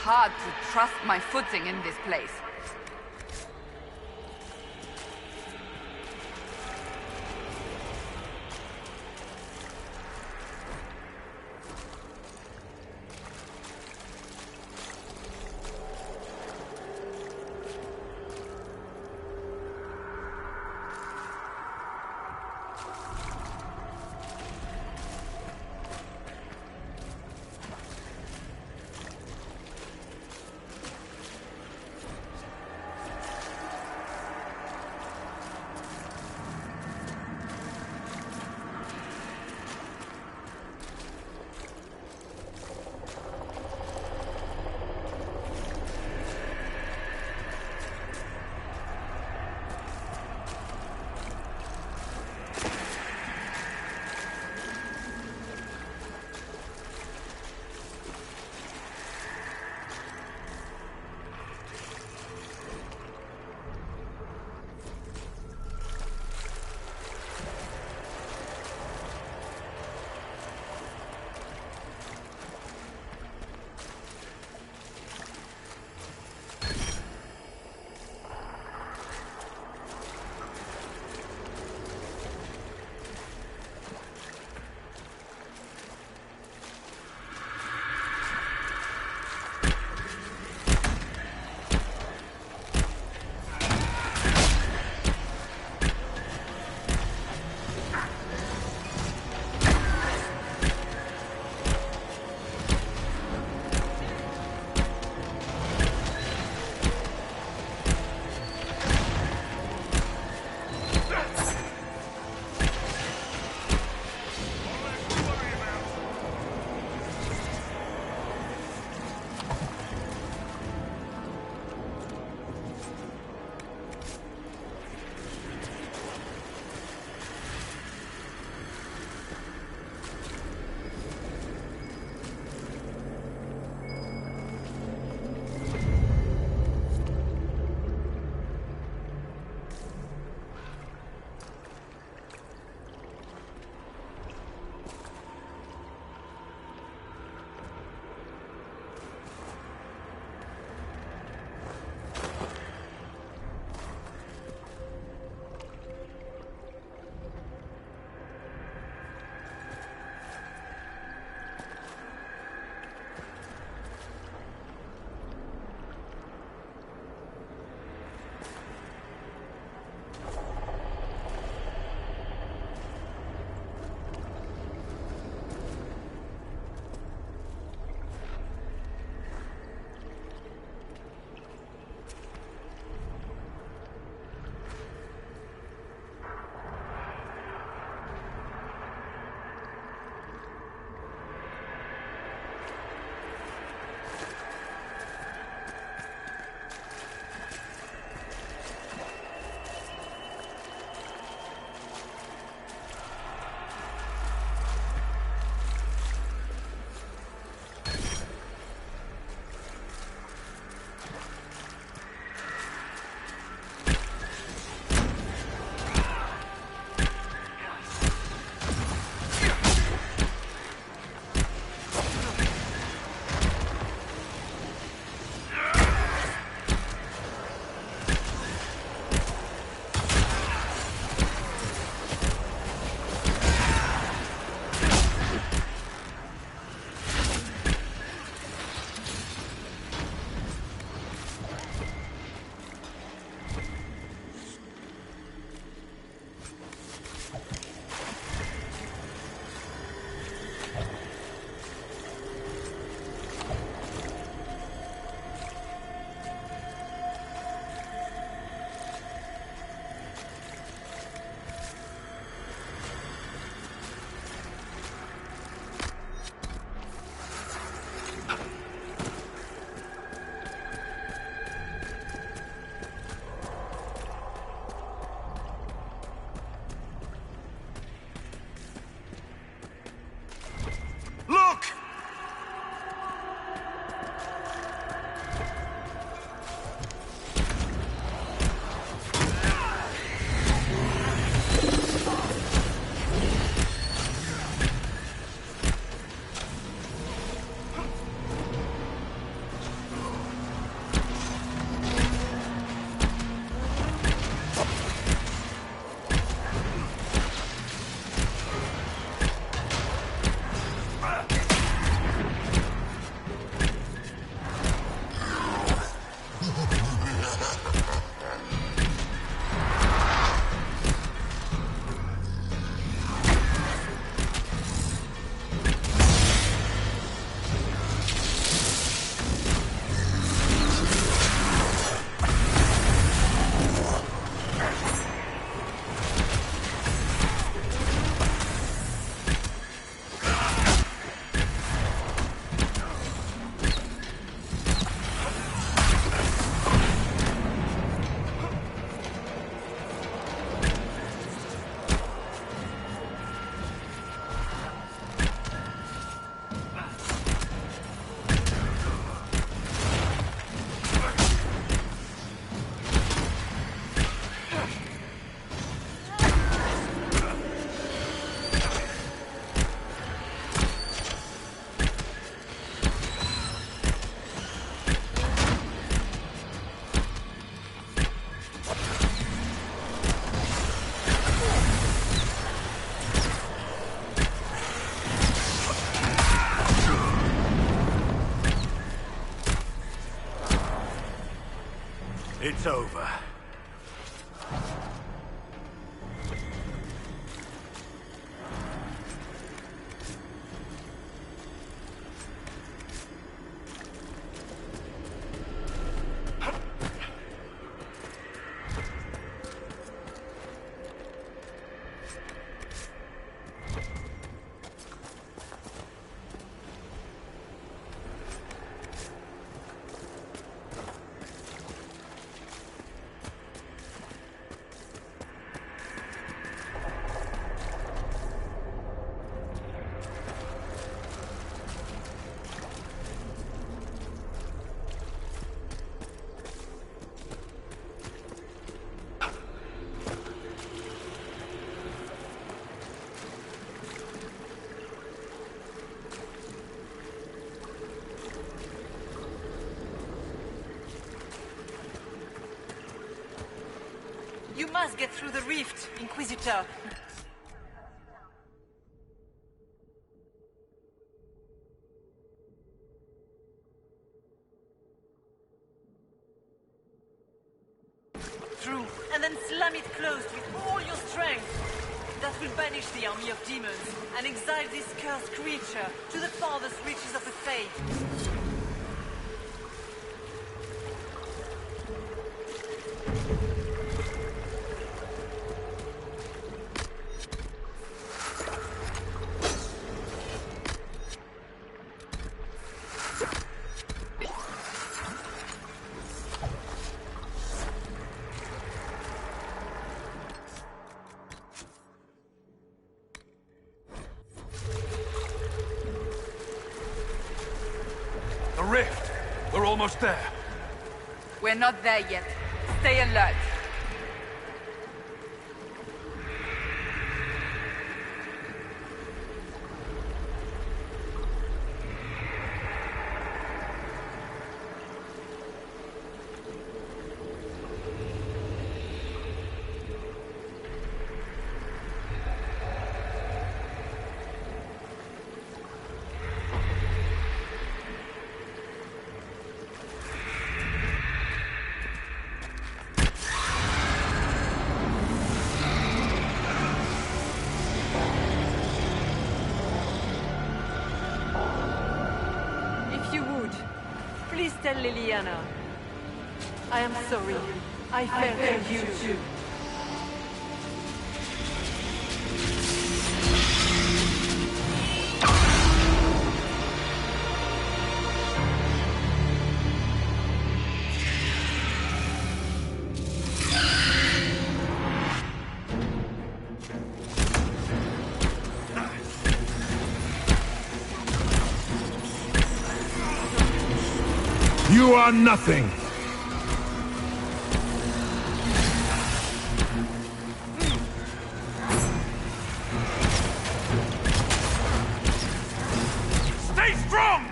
hard to trust my footing in this place. It's over. You must get through the rift, Inquisitor. Through, and then slam it closed with all your strength. That will banish the army of demons and exile this cursed creature to the farthest reaches of the Fade. Rift! We're almost there. We're not there yet. Stay alert. Please tell Liliana. I am sorry. I fell for you too. You are nothing! Stay strong!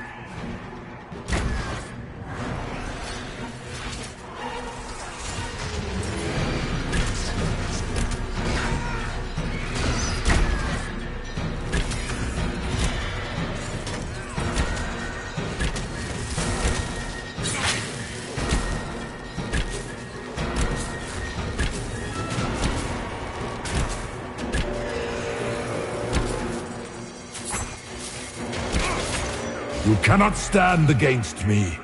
You cannot stand against me.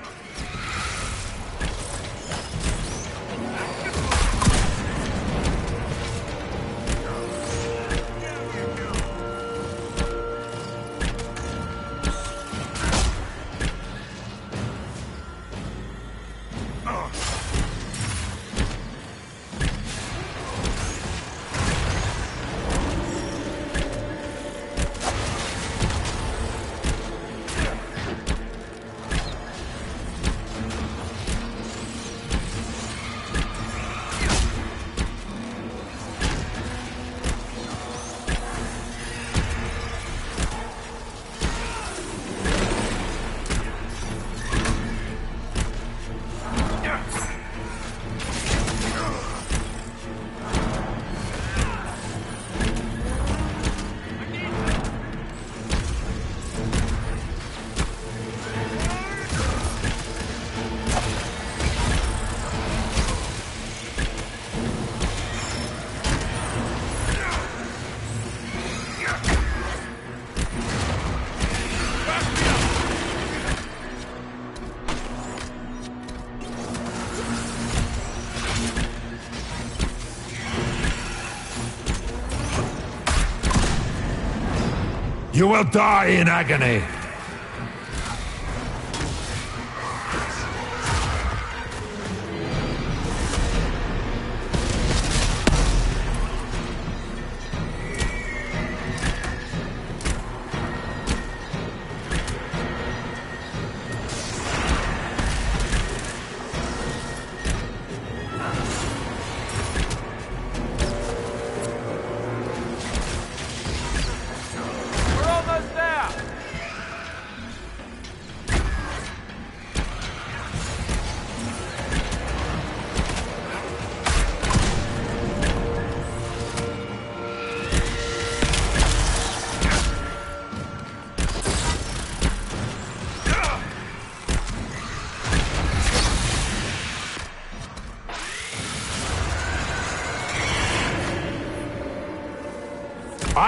You will die in agony!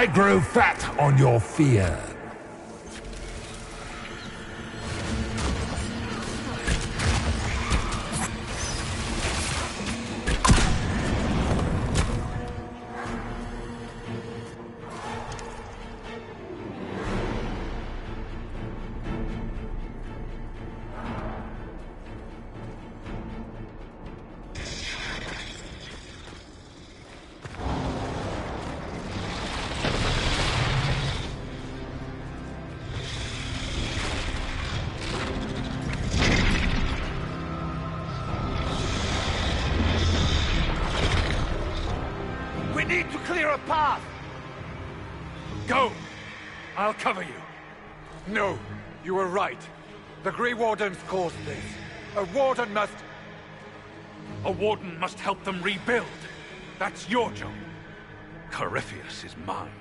I grow fat on your fear. Go! I'll cover you. No, you were right. The Grey Wardens caused this. A Warden must... A Warden must help them rebuild. That's your job. Corypheus is mine.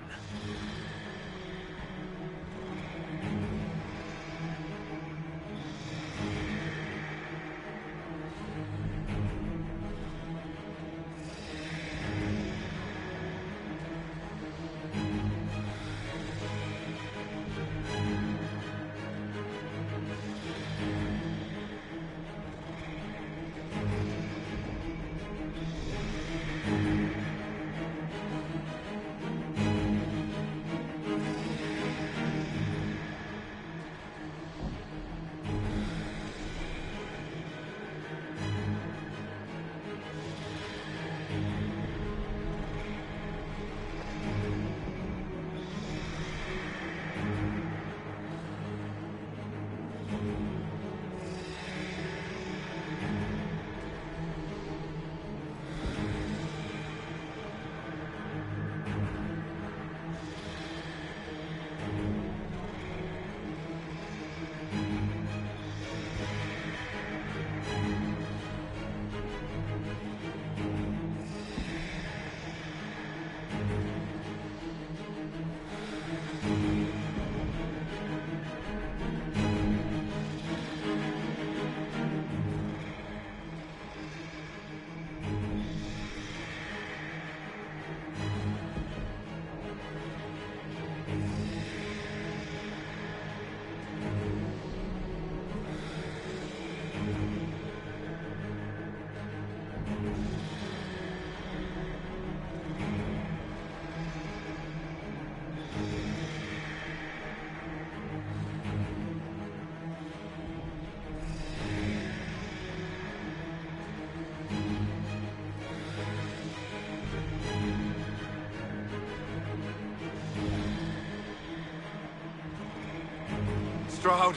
Stroud.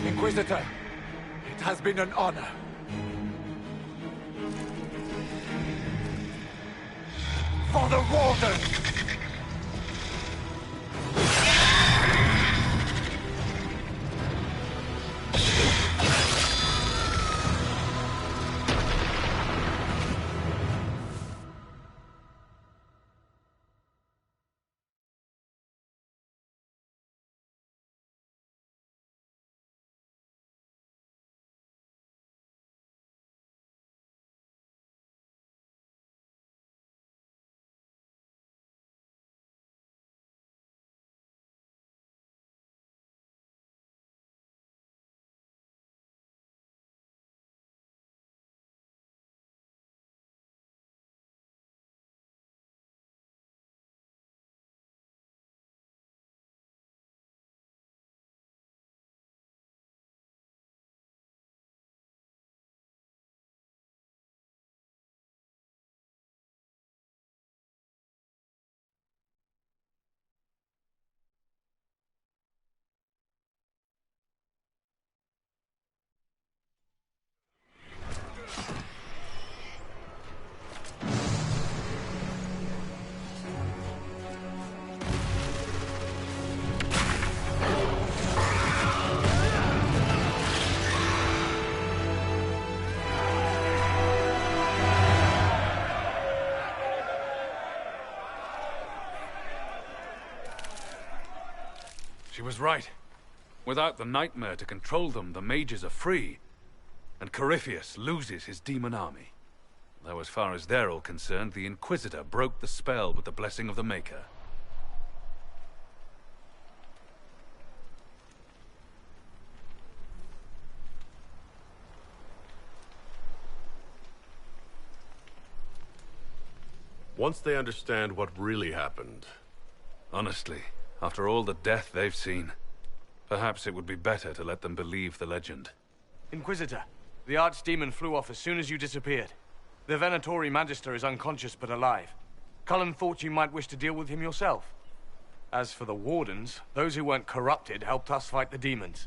Inquisitor, it has been an honor. For the Warden! She was right. Without the nightmare to control them, the mages are free. And Corypheus loses his demon army. Though as far as they're all concerned, the Inquisitor broke the spell with the blessing of the Maker. Once they understand what really happened... Honestly, after all the death they've seen, perhaps it would be better to let them believe the legend. Inquisitor, the Archdemon flew off as soon as you disappeared. The Venatori Magister is unconscious but alive. Cullen thought you might wish to deal with him yourself. As for the Wardens, those who weren't corrupted helped us fight the demons.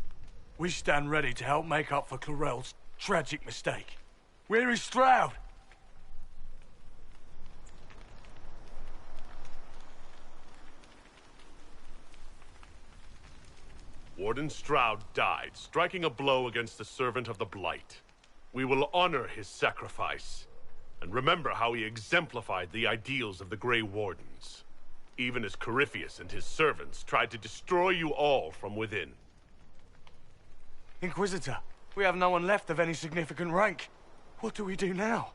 We stand ready to help make up for Clarel's tragic mistake. Where is Stroud? Warden Stroud died, striking a blow against the servant of the Blight. We will honor his sacrifice, and remember how he exemplified the ideals of the Grey Wardens, even as Corypheus and his servants tried to destroy you all from within. Inquisitor, we have no one left of any significant rank. What do we do now?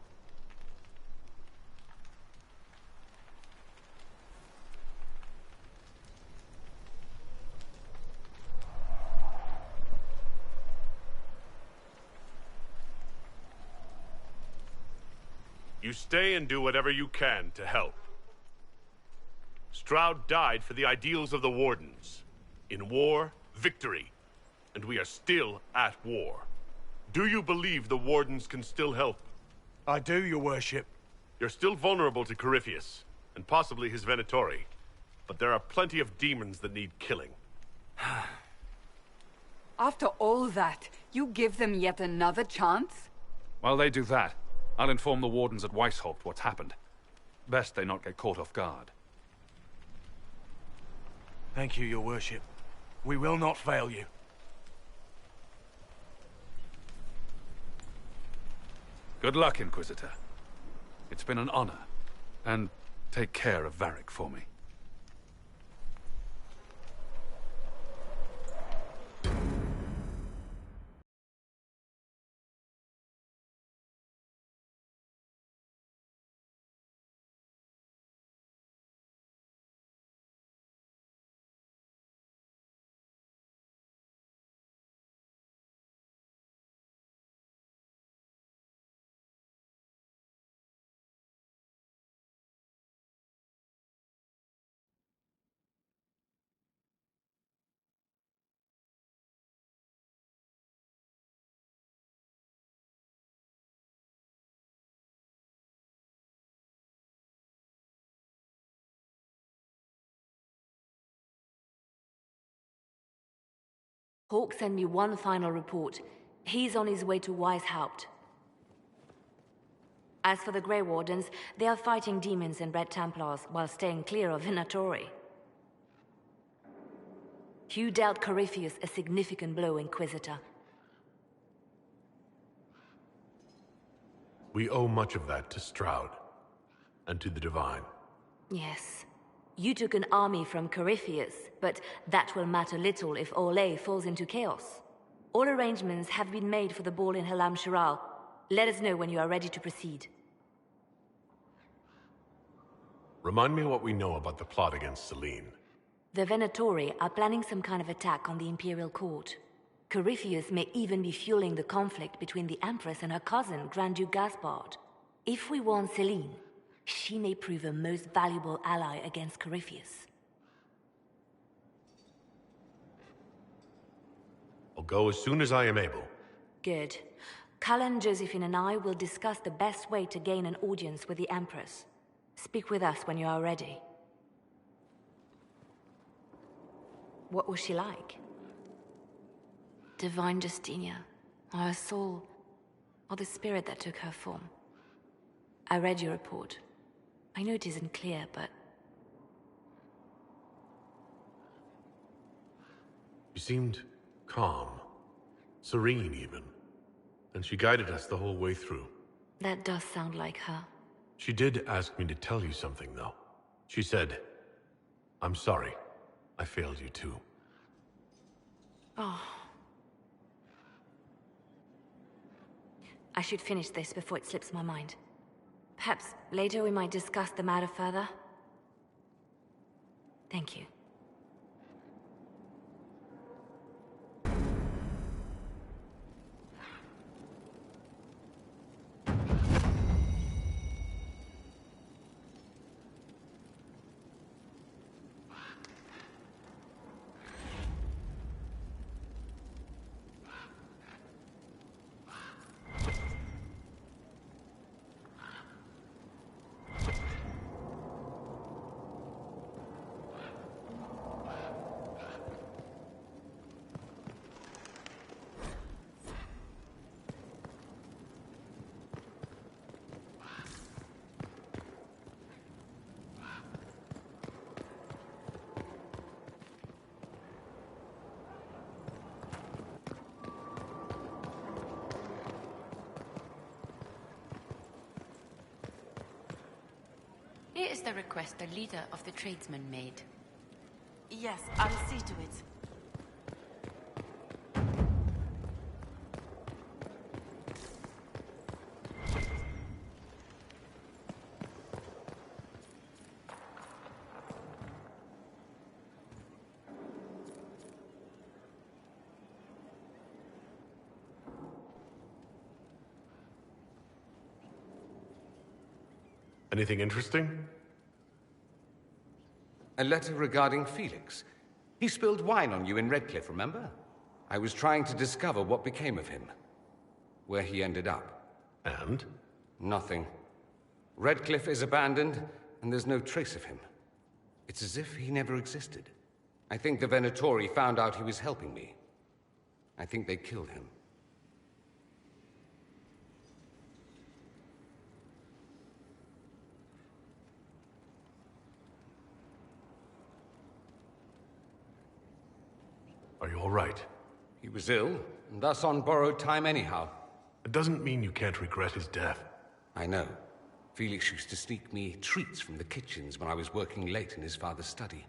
You stay and do whatever you can to help. Stroud died for the ideals of the Wardens. In war, victory. And we are still at war. Do you believe the Wardens can still help? I do, your worship. You're still vulnerable to Corypheus, and possibly his Venatori. But there are plenty of demons that need killing. After all that, you give them yet another chance? While they do that, I'll inform the Wardens at Weishaupt what's happened. Best they not get caught off guard. Thank you, your worship. We will not fail you. Good luck, Inquisitor. It's been an honor. And take care of Varric for me. Hawk sent me one final report. He's on his way to Weishaupt. As for the Grey Wardens, they are fighting demons and Red Templars while staying clear of Venatori. You dealt Corypheus a significant blow, Inquisitor. We owe much of that to Stroud, and to the Divine. Yes. You took an army from Corypheus, but that will matter little if Orlais falls into chaos. All arrangements have been made for the ball in Halam Shiral. Let us know when you are ready to proceed. Remind me what we know about the plot against Selene. The Venatori are planning some kind of attack on the Imperial Court. Corypheus may even be fueling the conflict between the Empress and her cousin, Grand Duke Gaspard. If we warn Selene, she may prove a most valuable ally against Corypheus. I'll go as soon as I am able. Good. Cullen, Josephine and I will discuss the best way to gain an audience with the Empress. Speak with us when you are ready. What was she like? Divine Justinia, or her soul, or the spirit that took her form. I read your report. I know it isn't clear, but... She seemed calm, serene even, and she guided us the whole way through. That does sound like her. She did ask me to tell you something, though. She said, "I'm sorry. I failed you too." Oh. I should finish this before it slips my mind. Perhaps later we might discuss the matter further. Thank you. Here is the request the leader of the tradesmen made. Yes, I'll see to it. Anything interesting? A letter regarding Felix. He spilled wine on you in Redcliffe, remember? I was trying to discover what became of him. Where he ended up. And? Nothing. Redcliffe is abandoned, and there's no trace of him. It's as if he never existed. I think the Venatori found out he was helping me. I think they killed him. Are you all right? He was ill, and thus on borrowed time anyhow. It doesn't mean you can't regret his death. I know. Felix used to sneak me treats from the kitchens when I was working late in his father's study.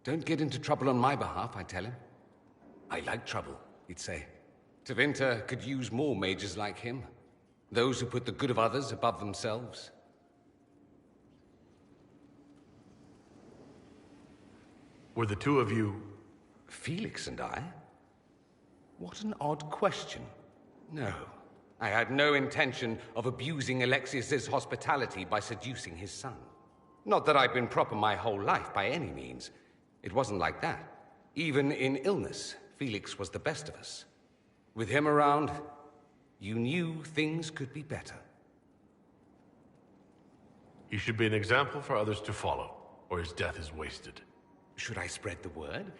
Don't get into trouble on my behalf, I tell him. I like trouble, he'd say. Tevinter could use more mages like him. Those who put the good of others above themselves. Were the two of you... Felix and I? What an odd question. No, I had no intention of abusing Alexius's hospitality by seducing his son. Not that I've been proper my whole life, by any means. It wasn't like that. Even in illness, Felix was the best of us. With him around, you knew things could be better. He should be an example for others to follow, or his death is wasted. Should I spread the word?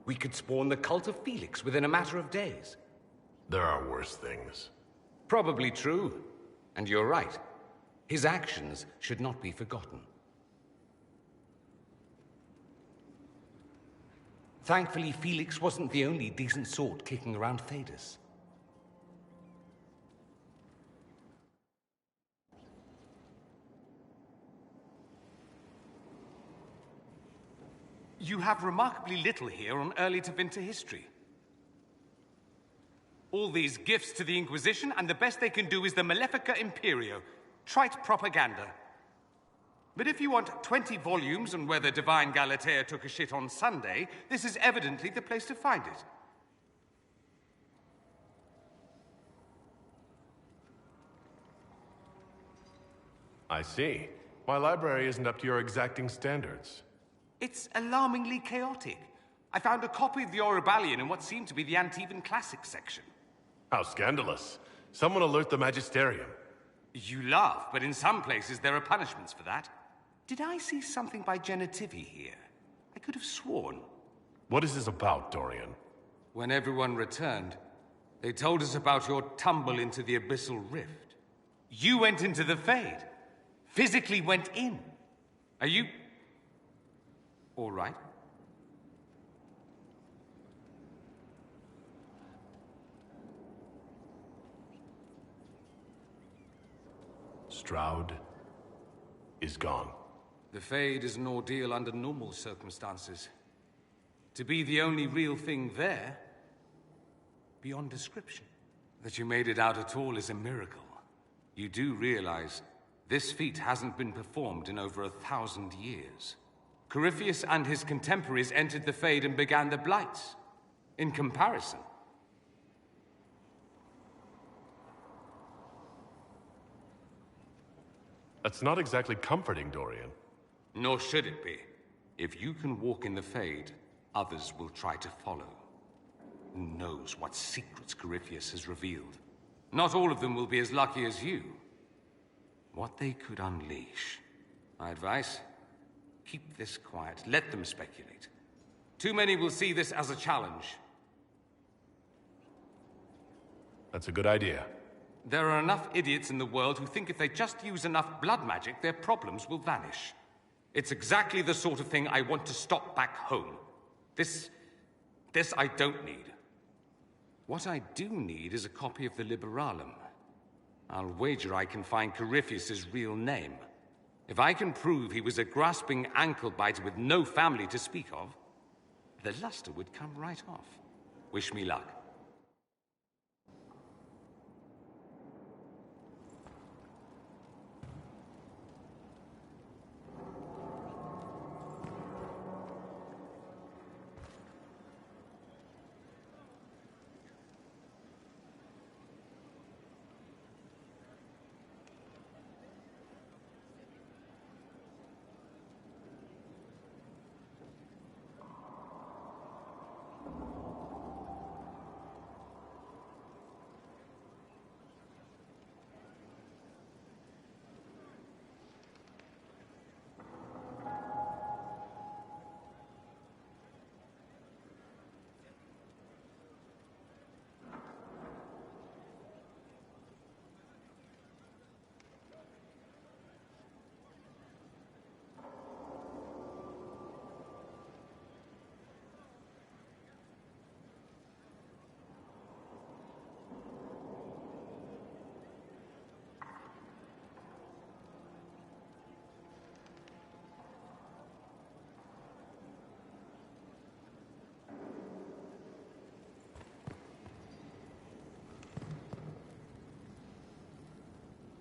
We could spawn the cult of Felix within a matter of days. There are worse things. Probably true. And you're right. His actions should not be forgotten. Thankfully, Felix wasn't the only decent sort kicking around Thedas. You have remarkably little here on early Tevinter history. All these gifts to the Inquisition, and the best they can do is the Malefica Imperio. Trite propaganda. But if you want 20 volumes on whether Divine Galatea took a shit on Sunday, this is evidently the place to find it. I see. My library isn't up to your exacting standards. It's alarmingly chaotic. I found a copy of the Oribalian in what seemed to be the Antivan Classics section. How scandalous. Someone alert the Magisterium. You laugh, but in some places there are punishments for that. Did I see something by Genitivi here? I could have sworn. What is this about, Dorian? When everyone returned, they told us about your tumble into the Abyssal Rift. You went into the Fade. Physically went in. Are you... all right? Stroud is gone. The Fade is an ordeal under normal circumstances. To be the only real thing there, beyond description. That you made it out at all is a miracle. You do realize this feat hasn't been performed in over 1,000 years. Corypheus and his contemporaries entered the Fade and began the Blights. In comparison, that's not exactly comforting, Dorian. Nor should it be. If you can walk in the Fade, others will try to follow. Who knows what secrets Corypheus has revealed? Not all of them will be as lucky as you. What they could unleash. My advice? Keep this quiet. Let them speculate. Too many will see this as a challenge. That's a good idea. There are enough idiots in the world who think if they just use enough blood magic, their problems will vanish. It's exactly the sort of thing I want to stop back home. This I don't need. What I do need is a copy of the Liberalum. I'll wager I can find Corypheus' real name. If I can prove he was a grasping ankle-biter with no family to speak of, the luster would come right off. Wish me luck.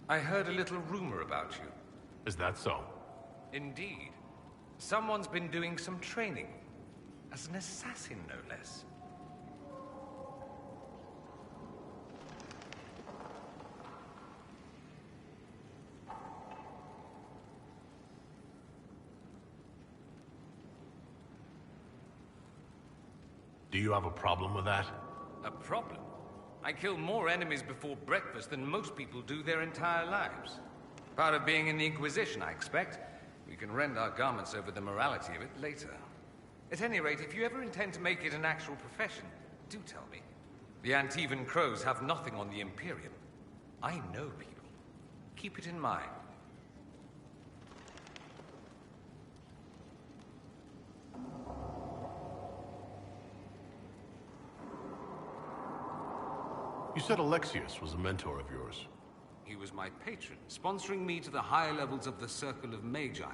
I heard a little rumor about you. Is that so? Indeed. Someone's been doing some training. As an assassin, no less. Do you have a problem with that? A problem? I kill more enemies before breakfast than most people do their entire lives. Part of being in the Inquisition, I expect. We can rend our garments over the morality of it later. At any rate, if you ever intend to make it an actual profession, do tell me. The Antivan Crows have nothing on the Imperium. I know people. Keep it in mind. You said Alexius was a mentor of yours. He was my patron, sponsoring me to the higher levels of the Circle of Magi.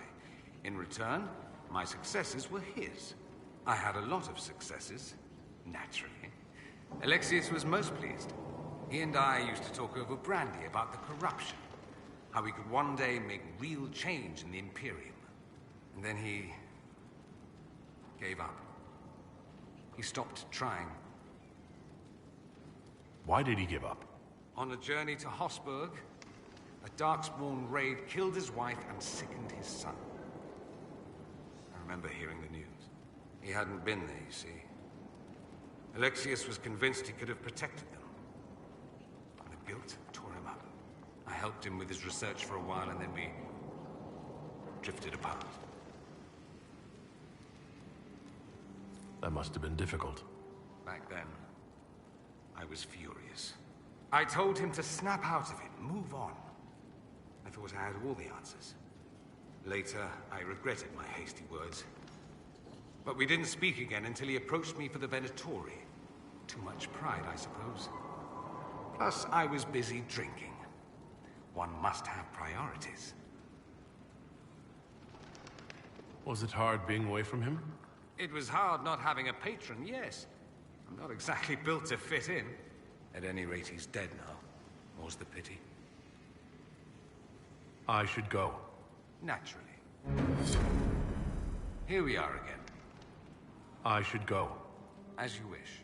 In return, my successes were his. I had a lot of successes, naturally. Alexius was most pleased. He and I used to talk over brandy about the corruption, how we could one day make real change in the Imperium. And then he gave up. He stopped trying. Why did he give up? On a journey to Hossberg, a Darkspawn raid killed his wife and sickened his son. I remember hearing the news. He hadn't been there, you see. Alexius was convinced he could have protected them. The guilt tore him up. I helped him with his research for a while, and then we drifted apart. That must have been difficult. Back then, I was furious. I told him to snap out of it, move on. I thought I had all the answers. Later, I regretted my hasty words. But we didn't speak again until he approached me for the Venatori. Too much pride, I suppose. Plus, I was busy drinking. One must have priorities. Was it hard being away from him? It was hard not having a patron, yes. I'm not exactly built to fit in. At any rate, he's dead now. More's the pity. I should go. Naturally. Here we are again. I should go. As you wish.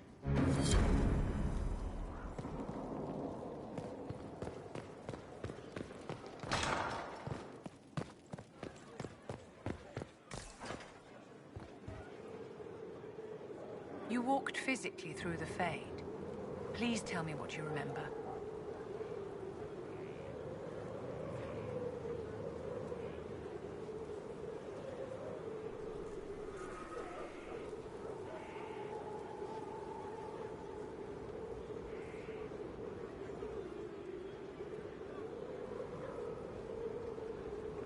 You walked physically through the Fade. Please tell me what you remember.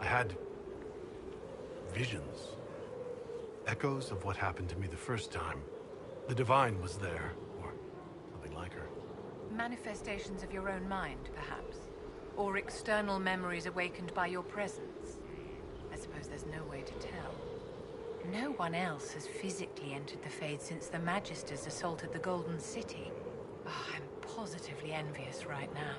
I had visions. Echoes of what happened to me the first time. The Divine was there, or something like her. Manifestations of your own mind, perhaps? Or external memories awakened by your presence? I suppose there's no way to tell. No one else has physically entered the Fade since the Magisters assaulted the Golden City. Oh, I'm positively envious right now.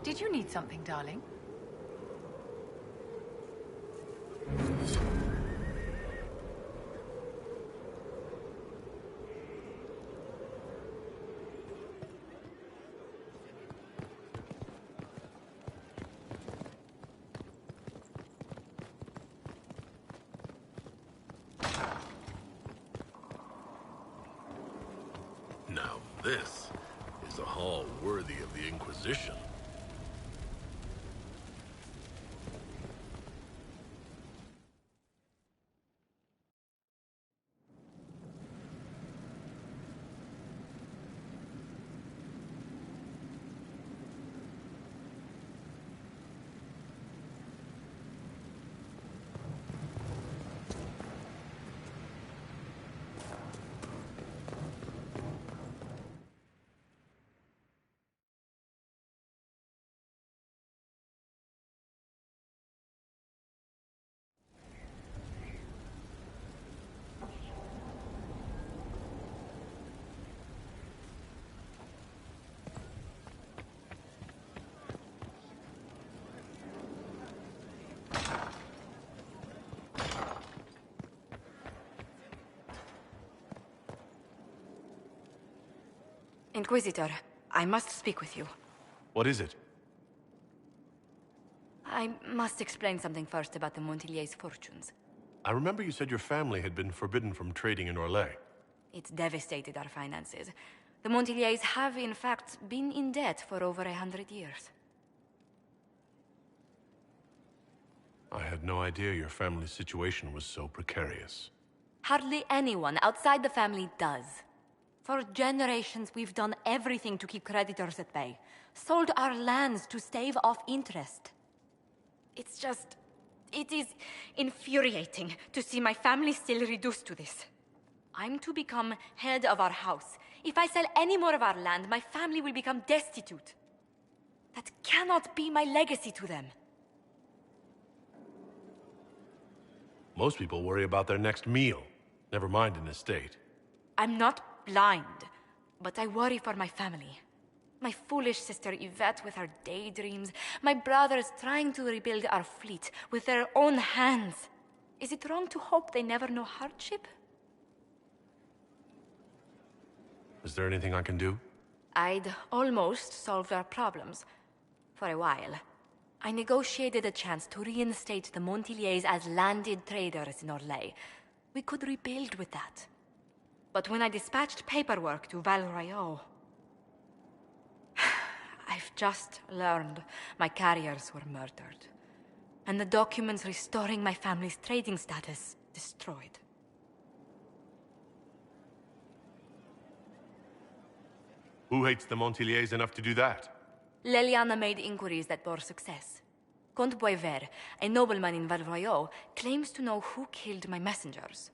Did you need something, darling? Now this is a hall worthy of the Inquisition. Inquisitor, I must speak with you. What is it? I must explain something first about the Montilier's fortunes. I remember you said your family had been forbidden from trading in Orlais. It's devastated our finances. The Montilier's have, in fact, been in debt for over 100 years. I had no idea your family's situation was so precarious. Hardly anyone outside the family does. For generations, we've done everything to keep creditors at bay. Sold our lands to stave off interest. It's just... it is infuriating to see my family still reduced to this. I'm to become head of our house. If I sell any more of our land, my family will become destitute. That cannot be my legacy to them. Most people worry about their next meal, never mind an estate. I'm not blind, but I worry for my family. My foolish sister Yvette with her daydreams. My brothers trying to rebuild our fleet with their own hands. Is it wrong to hope they never know hardship? Is there anything I can do? I'd almost solved our problems. For a while. I negotiated a chance to reinstate the Montilier's as landed traders in Orlais. We could rebuild with that. But when I dispatched paperwork to Val Royeaux... I've just learned my carriers were murdered. And the documents restoring my family's trading status destroyed. Who hates the Montilier's enough to do that? Leliana made inquiries that bore success. Comte Boisvert, a nobleman in Val Royeaux, claims to know who killed my messengers.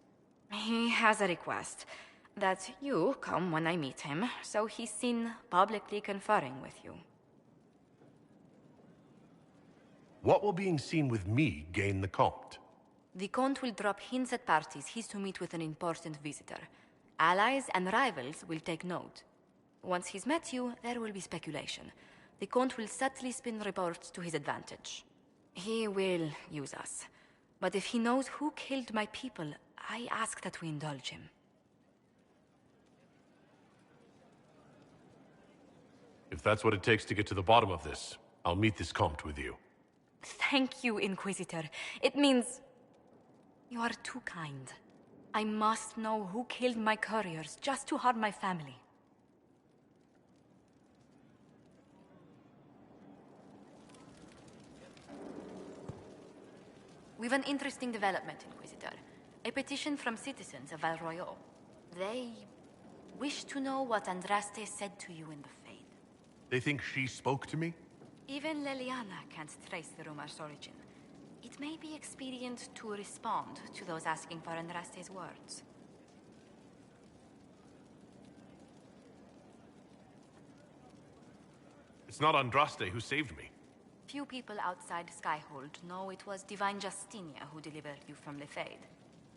He has a request. That you come when I meet him, so he's seen publicly conferring with you. What will being seen with me gain the Comte? The Count will drop hints at parties he's to meet with an important visitor. Allies and rivals will take note. Once he's met you, there will be speculation. The Count will subtly spin reports to his advantage. He will use us. But if he knows who killed my people, I ask that we indulge him. If that's what it takes to get to the bottom of this, I'll meet this Comte with you. Thank you, Inquisitor. It means... you are too kind. I must know who killed my couriers just to harm my family. We've an interesting development, Inquisitor. A petition from citizens of Val Royal. They wish to know what Andraste said to you in the Fade. They think she spoke to me? Even Leliana can't trace the rumor's origin. It may be expedient to respond to those asking for Andraste's words. It's not Andraste who saved me. Few people outside Skyhold know it was Divine Justinia who delivered you from the Fade.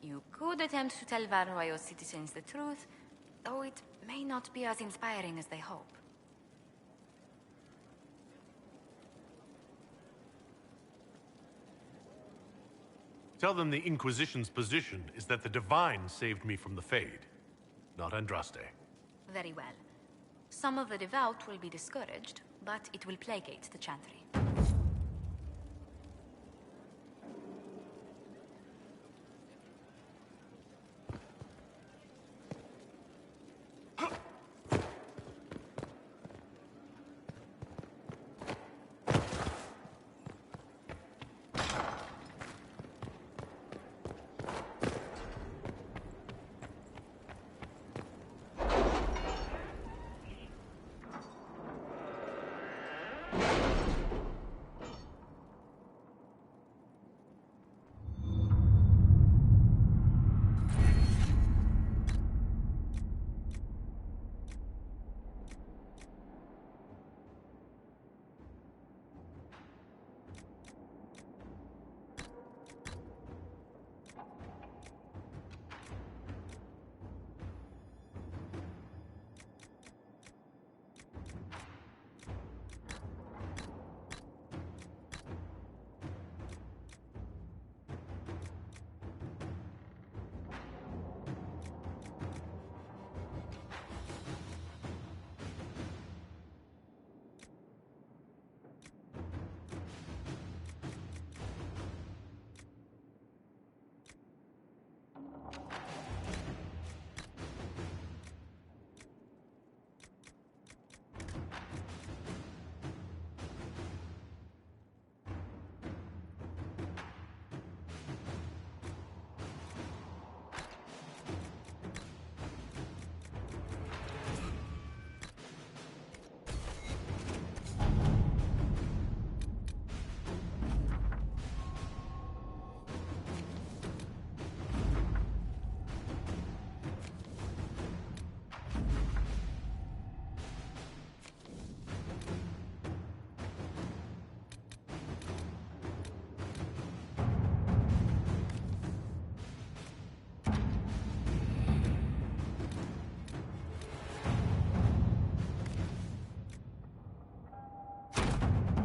You could attempt to tell Val Royal's citizens the truth, though it may not be as inspiring as they hope. Tell them the Inquisition's position is that the Divine saved me from the Fade, not Andraste. Very well. Some of the devout will be discouraged, but it will placate the Chantry.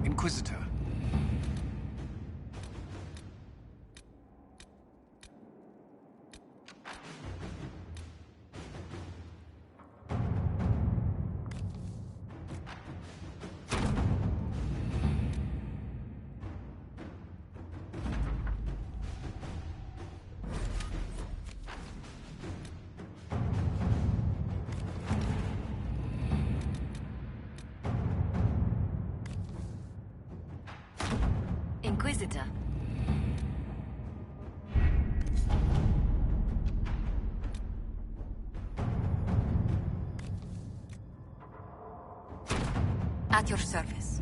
Inquisitor. Inquisitor. At your service.